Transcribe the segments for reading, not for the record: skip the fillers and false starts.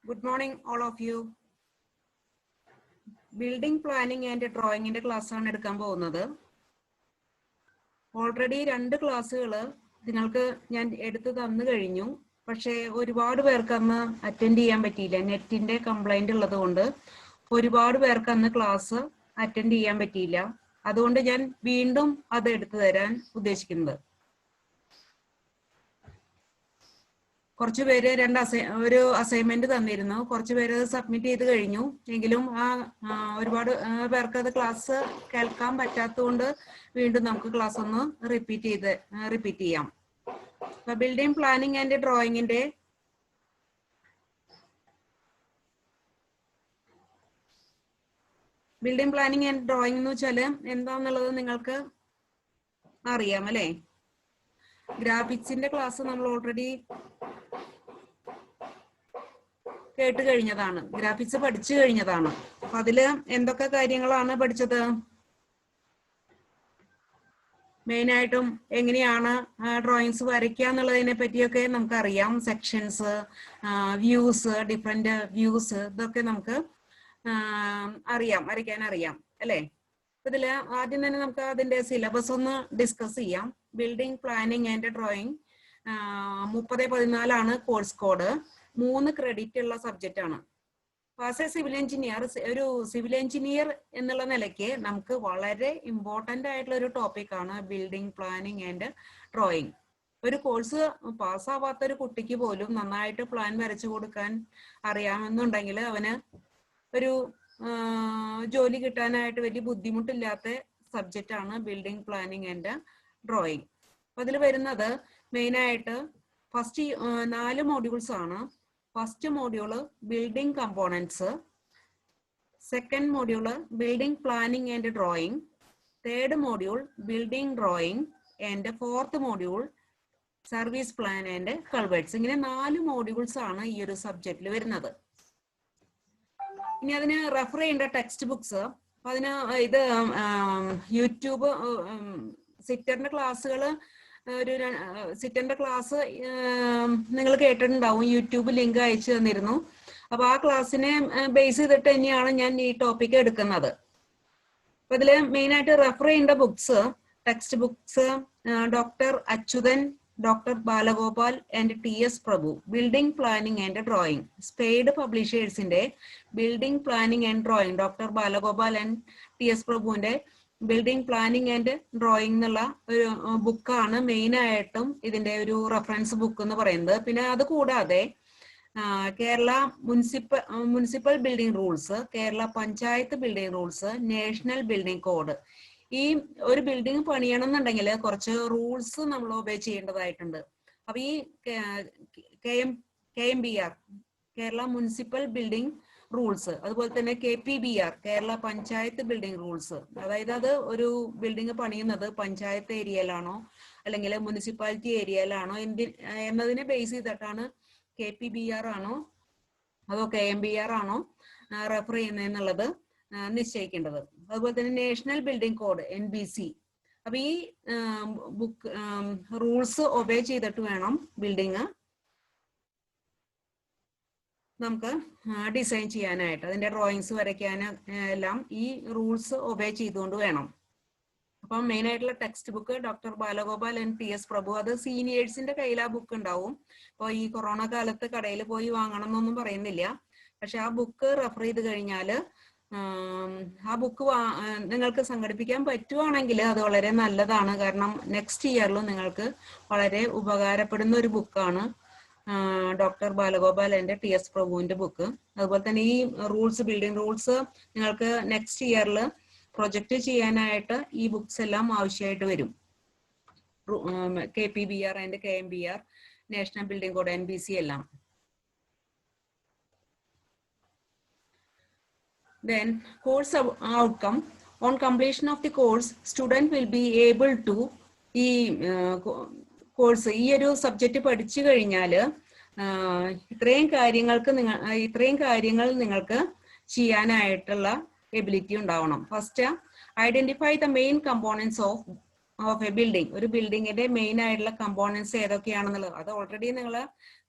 Good morning, all of you. Building planning and drawing in the class on എടുക്കാൻ already 2 ക്ലാസ്സുകൾ നിങ്ങൾക്ക് ഞാൻ എടുത്തു തന്നു കഴിഞ്ഞു. പക്ഷേ ഒരുപാട് പേർക്ക് അന്ന് അറ്റൻഡ് ചെയ്യാൻ പറ്റിയില്ല. നെറ്റിന്റെ കംപ്ലൈന്റ് ഉള്ളതുകൊണ്ട് ഒരുപാട് പേർക്ക് അന്ന് ക്ലാസ് അറ്റൻഡ് ചെയ്യാൻ പറ്റിയില്ല. അതുകൊണ്ട് ഞാൻ വീണ്ടും അത് എടുത്തു തരാൻ ഉദ്ദേശിക്കുന്നത്. കുറച്ച് പേര് ഒരു അസൈൻമെന്റ് തന്നിരുന്നു. കുറച്ച് പേര് സബ്മിറ്റ് ചെയ്ത് കഴിഞ്ഞു. എങ്കിലും ഒരുപാട് പേർക്ക് അത് ക്ലാസ് കേൾക്കാൻ പറ്റാത്തതുകൊണ്ട് വീണ്ടും നമുക്ക് ക്ലാസ് ഒന്ന് റിപ്പീറ്റ് ചെയ്യാം. ബിൽഡിംഗ് പ്ലാനിങ് ആൻഡ് ഡ്രോയിങ്ങിന്റെ ബിൽഡിംഗ് പ്ലാനിങ് ആൻഡ് ഡ്രോയിങ് എന്ന് വെച്ചാല് എന്താന്നുള്ളത് നിങ്ങൾക്ക് അറിയാം അല്ലേ? ഗ്രാഫിക്സിന്റെ ക്ലാസ് നമ്മൾ ഓൾറെഡി കേട്ട് കഴിഞ്ഞതാണ്. ഗ്രാഫിക്സ് പഠിച്ചു കഴിഞ്ഞതാണ്. അപ്പൊ അതില് എന്തൊക്കെ കാര്യങ്ങളാണ് പഠിച്ചത്? മെയിനായിട്ടും എങ്ങനെയാണ് ഡ്രോയിങ്സ് വരയ്ക്കുക എന്നുള്ളതിനെ പറ്റിയൊക്കെ നമുക്കറിയാം. സെക്ഷൻസ്, വ്യൂസ്, ഡിഫറെന്റ് വ്യൂസ്, ഇതൊക്കെ നമുക്ക് വരയ്ക്കാൻ അറിയാം അല്ലേ? ഇതില് ആദ്യം തന്നെ നമുക്ക് അതിന്റെ സിലബസ് ഒന്ന് ഡിസ്കസ് ചെയ്യാം. Building planning and drawing 30-14 course code. 3 credit ഉള്ള സബ്ജക്റ്റ് ആണ്. ആസ് എ സിവിൽ എഞ്ചിനീയർ, ഒരു സിവിൽ എഞ്ചിനീയർ എന്നുള്ള നിലയ്ക്ക് നമുക്ക് വളരെ ഇമ്പോർട്ടന്റ് ആയിട്ടുള്ള ഒരു ടോപ്പിക് ആണ് ബിൽഡിംഗ് പ്ലാനിങ് ആൻഡ് ഡ്രോയിങ്. ഒരു കോഴ്സ് പാസ്സാവാത്ത ഒരു കുട്ടിക്ക് പോലും നന്നായിട്ട് പ്ലാൻ വരച്ചു കൊടുക്കാൻ അറിയാമെന്നുണ്ടെങ്കിൽ അവന് ഒരു ജോലി കിട്ടാനായിട്ട് വലിയ ബുദ്ധിമുട്ടില്ലാത്ത സബ്ജക്റ്റ് ആണ് ബിൽഡിംഗ് പ്ലാനിങ് ആൻഡ് ഡ്രോയിങ്. അപ്പൊ അതിൽ വരുന്നത് മെയിനായിട്ട് ഫസ്റ്റ് 4 മോഡ്യൂൾസ് ആണ്. First module building components, second module building planning and drawing, third module building drawing and fourth module service plan and culverts. ഇങ്ങനെ 4 മോഡ്യൂൾസ് ആണ് ഈ ഒരു സബ്ജക്റ്റിൽ വരുന്നത്. ഇനി അതിന് റെഫർ ചെയ്യേണ്ട ടെക്സ്റ്റ് ബുക്സ്, അതിന് ഇത് യൂട്യൂബ് സിറ്ററിന്റെ ക്ലാസ്സുകൾ, സിറ്ററിന്റെ ക്ലാസ് നിങ്ങൾ കേട്ടിട്ടുണ്ടാവും. യൂട്യൂബ് ലിങ്ക് അയച്ചു തന്നിരുന്നു. അപ്പൊ ആ ക്ലാസ്സിനെ ബേസ് ചെയ്തിട്ട് തന്നെയാണ് ഞാൻ ഈ ടോപ്പിക് എടുക്കുന്നത്. അപ്പൊ ഇതില് മെയിൻ ആയിട്ട് റെഫർ ചെയ്യേണ്ട books, text books doctor Achuthan, doctor Balagopal and TS Prabhu, building planning and drawing. Spade പബ്ലിഷേഴ്സിന്റെ building planning and drawing, doctor Balagopal and TS പ്രഭുവിന്റെ ബിൽഡിംഗ് പ്ലാനിങ് ആൻഡ് ഡ്രോയിങ് എന്നുള്ള ഒരു ബുക്കാണ് മെയിൻ ആയിട്ടും ഇതിന്റെ ഒരു റെഫറൻസ് ബുക്ക് എന്ന് പറയുന്നത്. പിന്നെ അത് കൂടാതെ Kerala municipal building rules, Kerala panchayat building rules, national building code. ഈ ഒരു ബിൽഡിംഗ് പണിയണം എന്നുണ്ടെങ്കിൽ കുറച്ച് റൂൾസ് നമ്മൾ ഒബേ ചെയ്യേണ്ടതായിട്ടുണ്ട്. അപ്പൊ ഈ KMBR, Kerala municipal building rules, അതുപോലെ തന്നെ KPBR, Kerala panchayat building rules. അതായത് അത് ഒരു ബിൽഡിംഗ് പണിയുന്നത് പഞ്ചായത്ത് ഏരിയയിലാണോ അല്ലെങ്കിൽ മുനിസിപ്പാലിറ്റി ഏരിയയിലാണോ എന്നതിനെ ബേസ് ചെയ്തിട്ടാണ് KPBR ആണോ അതോ KMBR ആണോ റെഫർ ചെയ്യുന്നതെന്നുള്ളത് നിശ്ചയിക്കേണ്ടത്. അതുപോലെ തന്നെ നാഷണൽ ബിൽഡിംഗ് കോഡ് NBC. അപ്പൊ ഈ ബുക്ക് റൂൾസ് ഒബേ ചെയ്തിട്ട് വേണം ബിൽഡിംഗ് നമുക്ക് ഡിസൈൻ ചെയ്യാനായിട്ട്. അതിന്റെ ഡ്രോയിങ്സ് വരയ്ക്കാൻ എല്ലാം ഈ റൂൾസ് ഒബേ ചെയ്തുകൊണ്ട് വേണം. അപ്പം മെയിൻ ആയിട്ടുള്ള text book doctor Balagopal and TS പ്രഭു. അത് സീനിയേഴ്സിന്റെ കയ്യിൽ ആ ബുക്ക് ഉണ്ടാവും. അപ്പോൾ ഈ കൊറോണ കാലത്ത് കടയിൽ പോയി വാങ്ങണം എന്നൊന്നും പറയുന്നില്ല. പക്ഷെ ആ ബുക്ക് റെഫർ ചെയ്ത് കഴിഞ്ഞാൽ ആ ബുക്ക് നിങ്ങൾക്ക് സംഘടിപ്പിക്കാൻ പറ്റുവാണെങ്കിൽ അത് വളരെ നല്ലതാണ്. കാരണം നെക്സ്റ്റ് ഇയറിലും നിങ്ങൾക്ക് വളരെ ഉപകാരപ്പെടുന്ന ഒരു ബുക്കാണ് ഡോക്ടർ ബാലഗോപാൽ ആൻഡ് TS പ്രഭുവിന്റെ ബുക്ക്. അതുപോലെ തന്നെ ഈ റൂൾസ്, ബിൽഡിംഗ് റൂൾസ് നിങ്ങൾക്ക് നെക്സ്റ്റ് ഇയറിൽ പ്രൊജക്ട് ചെയ്യാനായിട്ട് ഈ ബുക്സ് എല്ലാം ആവശ്യമായിട്ട് വരും. KPBR and KMBR, national building code, NBC എല്ലാം. Then course outcome. On completion of the course, student will be able to ഈ കോഴ്സ്, ഈ ഒരു സബ്ജക്റ്റ് പഠിച്ചു കഴിഞ്ഞാൽ ഇത്രയും കാര്യങ്ങൾ നിങ്ങൾക്ക് ചെയ്യാനായിട്ടുള്ള എബിലിറ്റി ഉണ്ടാവണം. First, identify the main components of of A building. ഒരു ബിൽഡിങ്ങിന്റെ മെയിൻ ആയിട്ടുള്ള കമ്പോണൻസ് ഏതൊക്കെയാണെന്നുള്ളത് അത് ഓൾറെഡി നിങ്ങൾ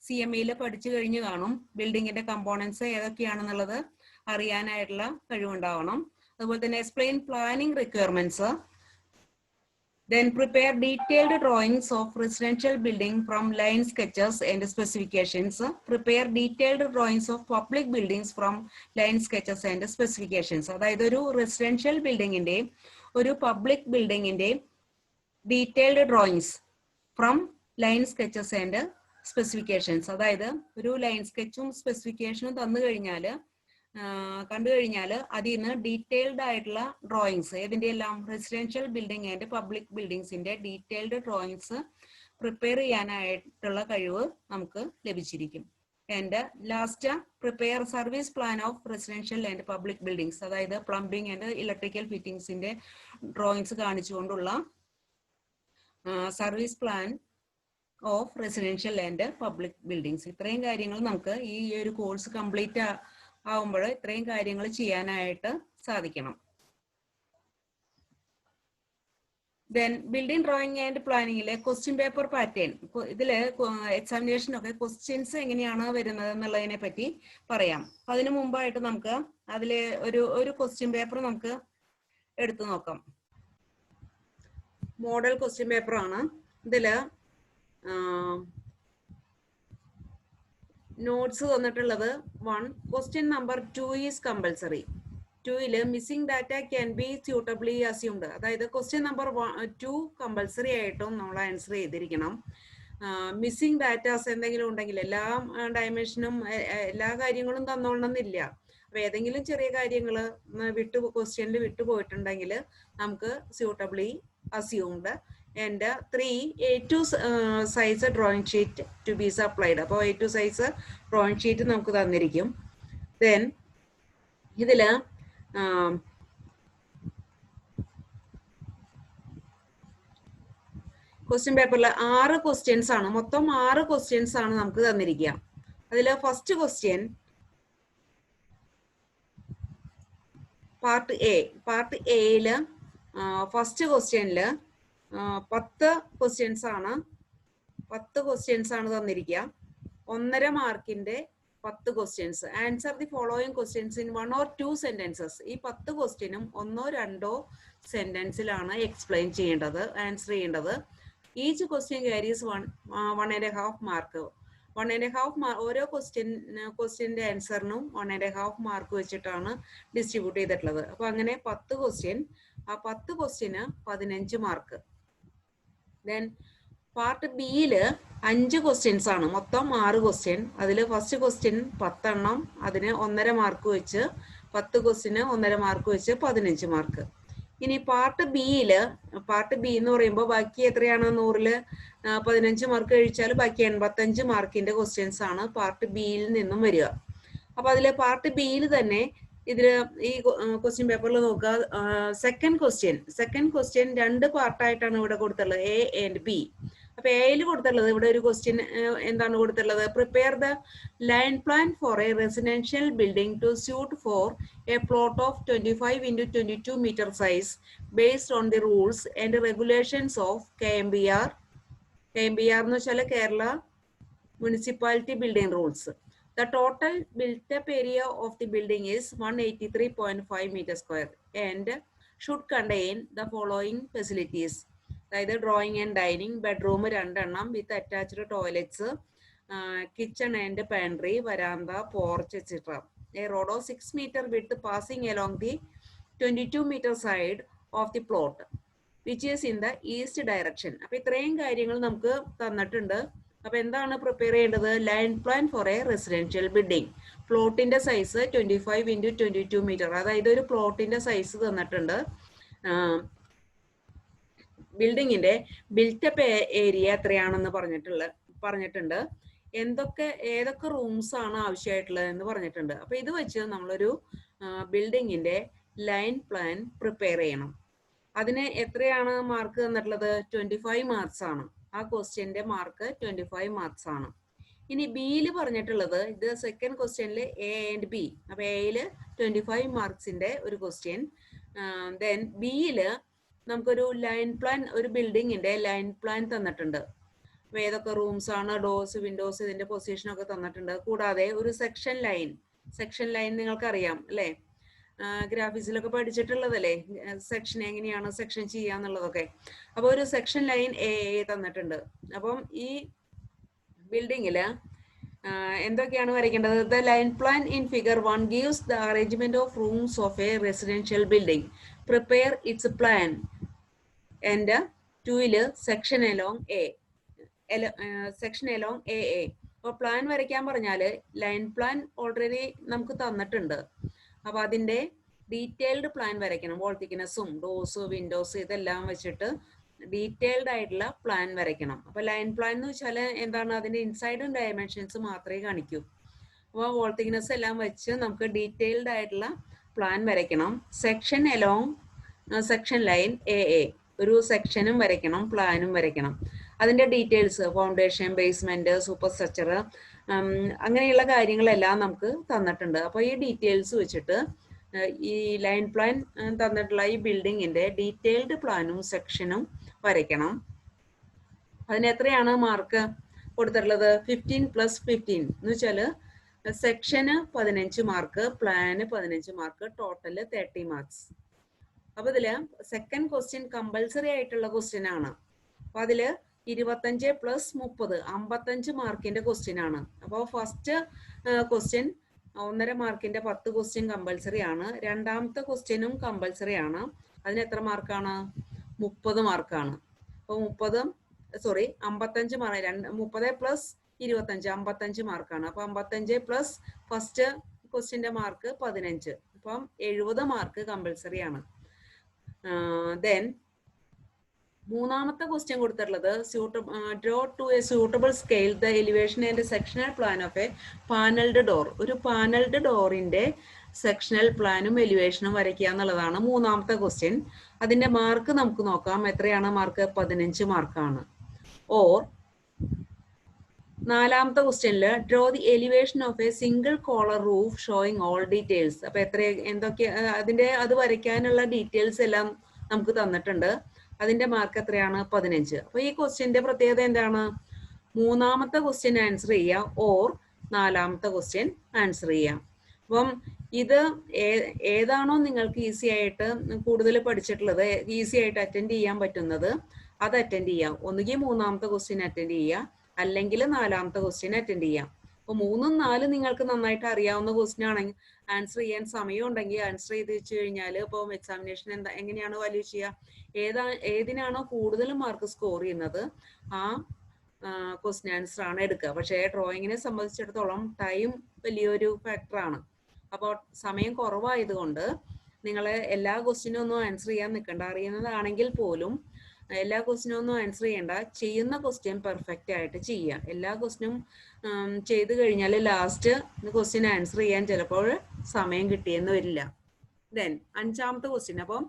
CMEയിൽ പഠിച്ചു കഴിഞ്ഞു കാണും. ബിൽഡിങ്ങിന്റെ കമ്പോണൻസ് ഏതൊക്കെയാണെന്നുള്ളത് അറിയാനായിട്ടുള്ള കഴിവുണ്ടാവണം. അതുപോലെ തന്നെ explain planning requirements. Then prepare detailed drawings of residential building from line sketches and specifications. Prepare detailed drawings of public buildings from line sketches and specifications. അതായത് ഒരു റെസിഡൻഷ്യൽ ബിൽഡിങ്ങിന്റെ ഒരു പബ്ലിക് ബിൽഡിങ്ങിന്റെ detailed drawings from line sketches and specifications. അതായത് ഒരു line സ്കെച്ചും സ്പെസിഫിക്കേഷനും കണ്ടു കഴിഞ്ഞാൽ അതിൽ നിന്ന് ഡീറ്റെയിൽഡ് ആയിട്ടുള്ള ഡ്രോയിങ്സ് ഏതിന്റെ എല്ലാം റെസിഡൻഷ്യൽ ബിൽഡിംഗ് ആൻഡ് പബ്ലിക് ബിൽഡിങ്സിന്റെ ഡീറ്റെയിൽഡ് ഡ്രോയിങ്സ് പ്രിപ്പയർ ചെയ്യാനായിട്ടുള്ള കഴിവ് നമുക്ക് ലഭിച്ചിരിക്കും. And last prepare service plan of residential and public buildings. അതായത് പ്ലംബിംഗ് ആൻഡ് ഇലക്ട്രിക്കൽ ഫിറ്റിംഗ്സിന്റെ ഡ്രോയിങ്സ് കാണിച്ചുകൊണ്ടുള്ള service plan of residential and public buildings. ഇത്രയും കാര്യങ്ങൾ നമുക്ക് ഈ ഒരു കോഴ്സ് കംപ്ലീറ്റ് ആവുമ്പോൾ ഇത്രയും കാര്യങ്ങൾ ചെയ്യാനായിട്ട് സാധിക്കണം. ദെൻ ബിൽഡിംഗ് ഡ്രോയിങ് ആൻഡ് പ്ലാനിങ്ങിലെ ക്വസ്റ്റ്യൻ പേപ്പർ പാറ്റേൺ. ഇതില് എക്സാമിനേഷനൊക്കെ ക്വസ്റ്റ്യൻസ് എങ്ങനെയാണ് വരുന്നത് എന്നുള്ളതിനെ പറ്റി പറയാം. അതിനു മുമ്പായിട്ട് നമുക്ക് അതിലെ ഒരു ക്വസ്റ്റ്യൻ പേപ്പർ നമുക്ക് എടുത്തു നോക്കാം. മോഡൽ ക്വസ്റ്റ്യൻ പേപ്പർ ആണ്. ഇതില് നോട്ട്സ് തന്നിട്ടുള്ളത് 1 ക്വസ്റ്റ്യൻ നമ്പർ 2 ഈസ് കമ്പൽസറി. 2ല് missing data can be suitably assumed. അതായത് ക്വസ്റ്റ്യൻ നമ്പർ 2 കമ്പൽസറി ആയിട്ടും നമ്മൾ ആൻസർ ചെയ്തിരിക്കണം. മിസ്സിംഗ് ഡാറ്റാസ് എന്തെങ്കിലും ഉണ്ടെങ്കിൽ എല്ലാ ഡയമെൻഷനും എല്ലാ കാര്യങ്ങളും തന്നോളണമെന്നില്ല. അപ്പൊ ഏതെങ്കിലും ചെറിയ കാര്യങ്ങൾ ക്വസ്റ്റ്യനിൽ വിട്ടുപോയിട്ടുണ്ടെങ്കിൽ നമുക്ക് suitably assumed. And 3 A2 size drawing sheet to be supplied. അപ്പോൾ A2 സൈസ് ഡ്രോയിങ് ഷീറ്റ് നമുക്ക് തന്നിരിക്കും. ദെൻ ഇതില് ക്വസ്റ്റ്യൻ പേപ്പറിൽ 6 ക്വസ്റ്റ്യൻസ് ആണ്, മൊത്തം 6 ക്വസ്റ്റ്യൻസ് ആണ് നമുക്ക് തന്നിരിക്കുക. അതില് ഫസ്റ്റ് ക്വസ്റ്റ്യൻ പാർട്ട് എയില് ഫസ്റ്റ് ക്വസ്റ്റ്യനില് 10 ക്വസ്റ്റ്യൻസ് ആണ് തന്നിരിക്കുക. 1.5 മാർക്കിന്റെ 10 questions. Answer the following questions in 1 or 2 sentences. ഈ 10 ക്വസ്റ്റ്യനും 1-2 സെന്റൻസിലാണ് എക്സ്പ്ലെയിൻ ചെയ്യേണ്ടത്, ആൻസർ ചെയ്യേണ്ടത്. Each question carries 1.5 mark. 1.5 mark ഓരോ ക്വസ്റ്റ്യന്റെ ആൻസറിനും 1.5 മാർക്ക് വെച്ചിട്ടാണ് ഡിസ്ട്രിബ്യൂട്ട് ചെയ്തിട്ടുള്ളത്. അപ്പൊ അങ്ങനെ 10 ക്വസ്റ്റ്യൻ, ആ 10 ക്വസ്റ്റ്യന് 15 മാർക്ക്. ദെൻ പാർട്ട് ബിയില് 5 ക്വസ്റ്റ്യൻസ് ആണ്, മൊത്തം 6 ക്വസ്റ്റ്യൻ. അതിൽ ഫസ്റ്റ് ക്വസ്റ്റ്യൻ 10 എണ്ണം, അതിന് 1.5 മാർക്ക് വെച്ച് 10 ക്വസ്റ്റ്യന് 1.5 മാർക്ക് വെച്ച് 15 മാർക്ക്. ഇനി പാർട്ട് ബി എന്ന് പറയുമ്പോൾ ബാക്കി എത്രയാണ്, 100-ല് 15 മാർക്ക് കഴിച്ചാൽ ബാക്കി 85 മാർക്കിന്റെ ക്വസ്റ്റ്യൻസ് ആണ് പാർട്ട് ബിയിൽ നിന്നും വരിക. അപ്പൊ അതിലെ പാർട്ട് ബിയിൽ തന്നെ ഇതില് ഈ ക്വസ്റ്റ്യൻ പേപ്പറിൽ നോക്കുക. സെക്കൻഡ് ക്വസ്റ്റ്യൻ 2 പാർട്ടായിട്ടാണ് ഇവിടെ കൊടുത്തുള്ളത്, A and B. അപ്പൊ എയിൽ കൊടുത്തുള്ളത് ഇവിടെ ഒരു ക്വസ്റ്റ്യൻ എന്താണ് കൊടുത്തുള്ളത്, prepare the line plan for a residential building to suit for a plot of 25 into 22 meter size based on the rules and regulations of KMBR എന്ന് വെച്ചാൽ Kerala municipality building rules. The total built-up area of the building is 183.5 meter square and should contain the following facilities. അതായത് drawing and dining, bedroom 2 എണ്ണം with attached toilets, kitchen and pantry, വരാന്ത, porch etcetera. A road of 6 meter width passing along the 22 meter side of the plot which is in the east direction. അപ്പൊ ഇത്രയും കാര്യങ്ങൾ നമുക്ക് തന്നിട്ടുണ്ട്. അപ്പൊ എന്താണ് prepare ചെയ്യേണ്ടത്, line plan for a residential building. പ്ലോട്ടിന്റെ സൈസ് 25 into 22 മീറ്റർ, അതായത് ഒരു പ്ലോട്ടിന്റെ സൈസ് തന്നിട്ടുണ്ട്. ബിൽഡിങ്ങിന്റെ ബിൽറ്റപ്പ് ഏരിയ എത്രയാണെന്ന് പറഞ്ഞിട്ടുണ്ട്. ഏതൊക്കെ റൂംസ് ആണ് ആവശ്യമായിട്ടുള്ളത് എന്ന് പറഞ്ഞിട്ടുണ്ട്. അപ്പൊ ഇത് വെച്ച് നമ്മളൊരു ബിൽഡിങ്ങിന്റെ ലൈൻ പ്ലാൻ പ്രിപ്പയർ ചെയ്യണം. അതിന് എത്രയാണ് മാർക്ക് തന്നിട്ടുള്ളത്, 25 മാർക്സ് ആണ്. ആ ക്വസ്റ്റ്യന്റെ മാർക്ക് 25 മാർക്സ് ആണ്. ഇനി ബിയിൽ പറഞ്ഞിട്ടുള്ളത്, ഇത് സെക്കൻഡ് ക്വസ്റ്റ്യനിൽ A and B. അപ്പൊ എയില് 25 മാർക്സിന്റെ ഒരു ക്വസ്റ്റ്യൻ. ദെൻ ബിയില് നമുക്കൊരു ലൈൻ പ്ലാൻ, ഒരു ബിൽഡിങ്ങിന്റെ ലൈൻ പ്ലാൻ തന്നിട്ടുണ്ട്. ഏതൊക്കെ റൂംസ് ആണ്, ഡോർസ്, വിൻഡോസ്, ഇതിന്റെ പൊസിഷൻ ഒക്കെ തന്നിട്ടുണ്ട്. കൂടാതെ ഒരു സെക്ഷൻ ലൈൻ നിങ്ങൾക്ക് അറിയാം അല്ലേ, ഗ്രാഫിക്സിലൊക്കെ പഠിച്ചിട്ടുള്ളതല്ലേ, സെക്ഷൻ എങ്ങനെയാണ് സെക്ഷൻ ചെയ്യാന്നുള്ളതൊക്കെ. അപ്പൊ ഒരു സെക്ഷൻ ലൈൻ എ തന്നിട്ടുണ്ട്. അപ്പം ഈ ബിൽഡിങ്ങില് എന്തൊക്കെയാണ് വരയ്ക്കേണ്ടത്? The line plan in figure 1 gives the arrangement of rooms of a residential building. Prepare its plan. And 2 section along A. Section along AA. അപ്പൊ പ്ലാൻ വരയ്ക്കാൻ പറഞ്ഞാല് ലൈൻ പ്ലാൻ ഓൾറെഡി നമുക്ക് തന്നിട്ടുണ്ട്. അപ്പൊ അതിന്റെ ഡീറ്റെയിൽഡ് പ്ലാൻ വരയ്ക്കണം. വോൾ തിക്നെസ്സും ഡോർസ്, വിൻഡോസ് ഇതെല്ലാം വെച്ചിട്ട് ഡീറ്റെയിൽഡ് ആയിട്ടുള്ള പ്ലാൻ വരയ്ക്കണം. അപ്പൊ ലൈൻ പ്ലാൻ എന്ന് വെച്ചാൽ എന്താണ്? അതിന്റെ ഇൻസൈഡും ഡയമെൻഷൻസ് മാത്രമേ കാണിക്കൂ. അപ്പോൾ വോൾ തിക്നെസ് എല്ലാം വെച്ച് നമുക്ക് ഡീറ്റെയിൽഡ് ആയിട്ടുള്ള പ്ലാൻ വരയ്ക്കണം. Section along section line AA. ഒരു സെക്ഷനും വരയ്ക്കണം, പ്ലാനും വരയ്ക്കണം. അതിന്റെ details, foundation, basement, super structure, അങ്ങനെയുള്ള കാര്യങ്ങളെല്ലാം നമുക്ക് തന്നിട്ടുണ്ട്. അപ്പൊ ഈ ഡീറ്റെയിൽസ് വെച്ചിട്ട് ഈ ലൈൻ പ്ലാൻ തന്നിട്ടുള്ള ഈ ബിൽഡിങ്ങിന്റെ ഡീറ്റെയിൽഡ് പ്ലാനും സെക്ഷനും വരയ്ക്കണം. അതിന് എത്രയാണ് മാർക്ക് കൊടുത്തിട്ടുള്ളത്? 15 + 15 എന്ന് വെച്ചാല് സെക്ഷന് 15 mark, plan 15 mark, total 30 marks. അപ്പൊ ഇതില് സെക്കൻഡ് ക്വസ്റ്റ്യൻ കമ്പൽസറി ആയിട്ടുള്ള ക്വസ്റ്റ്യൻ ആണ്. അപ്പൊ അതില് 25 + 30 55 മാർക്കിന്റെ ക്വസ്റ്റ്യൻ ആണ്. അപ്പോൾ ഫസ്റ്റ് ക്വസ്റ്റ്യൻ 1.5 മാർക്കിന്റെ 10 ക്വസ്റ്റ്യൻ കമ്പൽസറി ആണ്. രണ്ടാമത്തെ ക്വസ്റ്റ്യനും കമ്പൽസറി ആണ്. അതിന് എത്ര മാർക്കാണ്? 30 മാർക്കാണ്. അപ്പൊ 55 മാർക്ക്, 30 + 25 55 മാർക്കാണ്. അപ്പൊ 55 പ്ലസ് ഫസ്റ്റ് ക്വസ്റ്റ്യന്റെ മാർക്ക് 15. അപ്പം 70 മാർക്ക് കമ്പൽസറി ആണ്. ദെൻ മൂന്നാമത്തെ ക്വസ്റ്റ്യൻ കൊടുത്തിട്ടുള്ളത് draw to a suitable scale the elevation and sectional plan of a panelled door. ഒരു പാനൽഡ് ഡോറിന്റെ സെക്ഷണൽ പ്ലാനും എലിവേഷനും വരയ്ക്കുക എന്നുള്ളതാണ് മൂന്നാമത്തെ ക്വസ്റ്റ്യൻ. അതിന്റെ മാർക്ക് നമുക്ക് നോക്കാം. എത്രയാണ് മാർക്ക്? 15 മാർക്കാണ്. ഓർ നാലാമത്തെ ക്വസ്റ്റ്യനില് draw the elevation of a single collar roof showing all details. അപ്പൊ എന്തൊക്കെ അത് വരയ്ക്കാനുള്ള ഡീറ്റെയിൽസ് എല്ലാം നമുക്ക് തന്നിട്ടുണ്ട്. അതിന്റെ മാർക്ക് എത്രയാണ്? 15. അപ്പൊ ഈ ക്വസ്റ്റ്യന്റെ പ്രത്യേകത എന്താണ്? മൂന്നാമത്തെ ക്വസ്റ്റ്യൻ ആൻസർ ചെയ്യുക, ഓർ നാലാമത്തെ ക്വസ്റ്റ്യൻ ആൻസർ ചെയ്യാം. അപ്പം ഇത് ഏതാണോ നിങ്ങൾക്ക് ഈസി ആയിട്ട് കൂടുതൽ പഠിച്ചിട്ടുള്ളത്, ഈസി ആയിട്ട് അറ്റൻഡ് ചെയ്യാൻ പറ്റുന്നത്, അത് അറ്റൻഡ് ചെയ്യാം. ഒന്നുകിൽ മൂന്നാമത്തെ ക്വസ്റ്റ്യൻ അറ്റൻഡ് ചെയ്യാം, അല്ലെങ്കിൽ നാലാമത്തെ ക്വസ്റ്റ്യൻ അറ്റൻഡ് ചെയ്യാം. അപ്പൊ 3ഉം 4ഉം നിങ്ങൾക്ക് നന്നായിട്ട് അറിയാവുന്ന ക്വസ്റ്റ്യൻ ആണെങ്കിൽ ആൻസർ ചെയ്യാൻ സമയം ഉണ്ടെങ്കിൽ ആൻസർ ചെയ്ത് വെച്ച് കഴിഞ്ഞാൽ ഇപ്പം എക്സാമിനേഷൻ എങ്ങനെയാണ് വാല്യൂ ചെയ്യുക? ഏതിനാണോ കൂടുതൽ മാർക്ക് സ്കോർ ചെയ്യുന്നത് ആ ക്വസ്റ്റ്യൻ ആൻസർ ആണ് എടുക്കുക. പക്ഷേ ഡ്രോയിങ്ങിനെ സംബന്ധിച്ചിടത്തോളം ടൈം വലിയൊരു ഫാക്ടറാണ്. അപ്പോൾ സമയം കുറവായതുകൊണ്ട് നിങ്ങൾ എല്ലാ ക്വസ്റ്റ്യനും ഒന്നും ആൻസർ ചെയ്യാൻ നിൽക്കണ്ട. അറിയുന്നതാണെങ്കിൽ പോലും എല്ലാ ക്വസ്റ്റ്യനും ഒന്നും ആൻസർ ചെയ്യണ്ട. ചെയ്യുന്ന ക്വസ്റ്റ്യൻ പെർഫെക്റ്റ് ആയിട്ട് ചെയ്യുക. എല്ലാ ക്വസ്റ്റ്യനും ചെയ്ത് കഴിഞ്ഞാൽ ലാസ്റ്റ് ക്വസ്റ്റ്യൻ ആൻസർ ചെയ്യാൻ ചിലപ്പോൾ സമയം കിട്ടിയെന്ന് വരില്ല. ദെൻ അഞ്ചാമത്തെ ക്വസ്റ്റ്യൻ. അപ്പം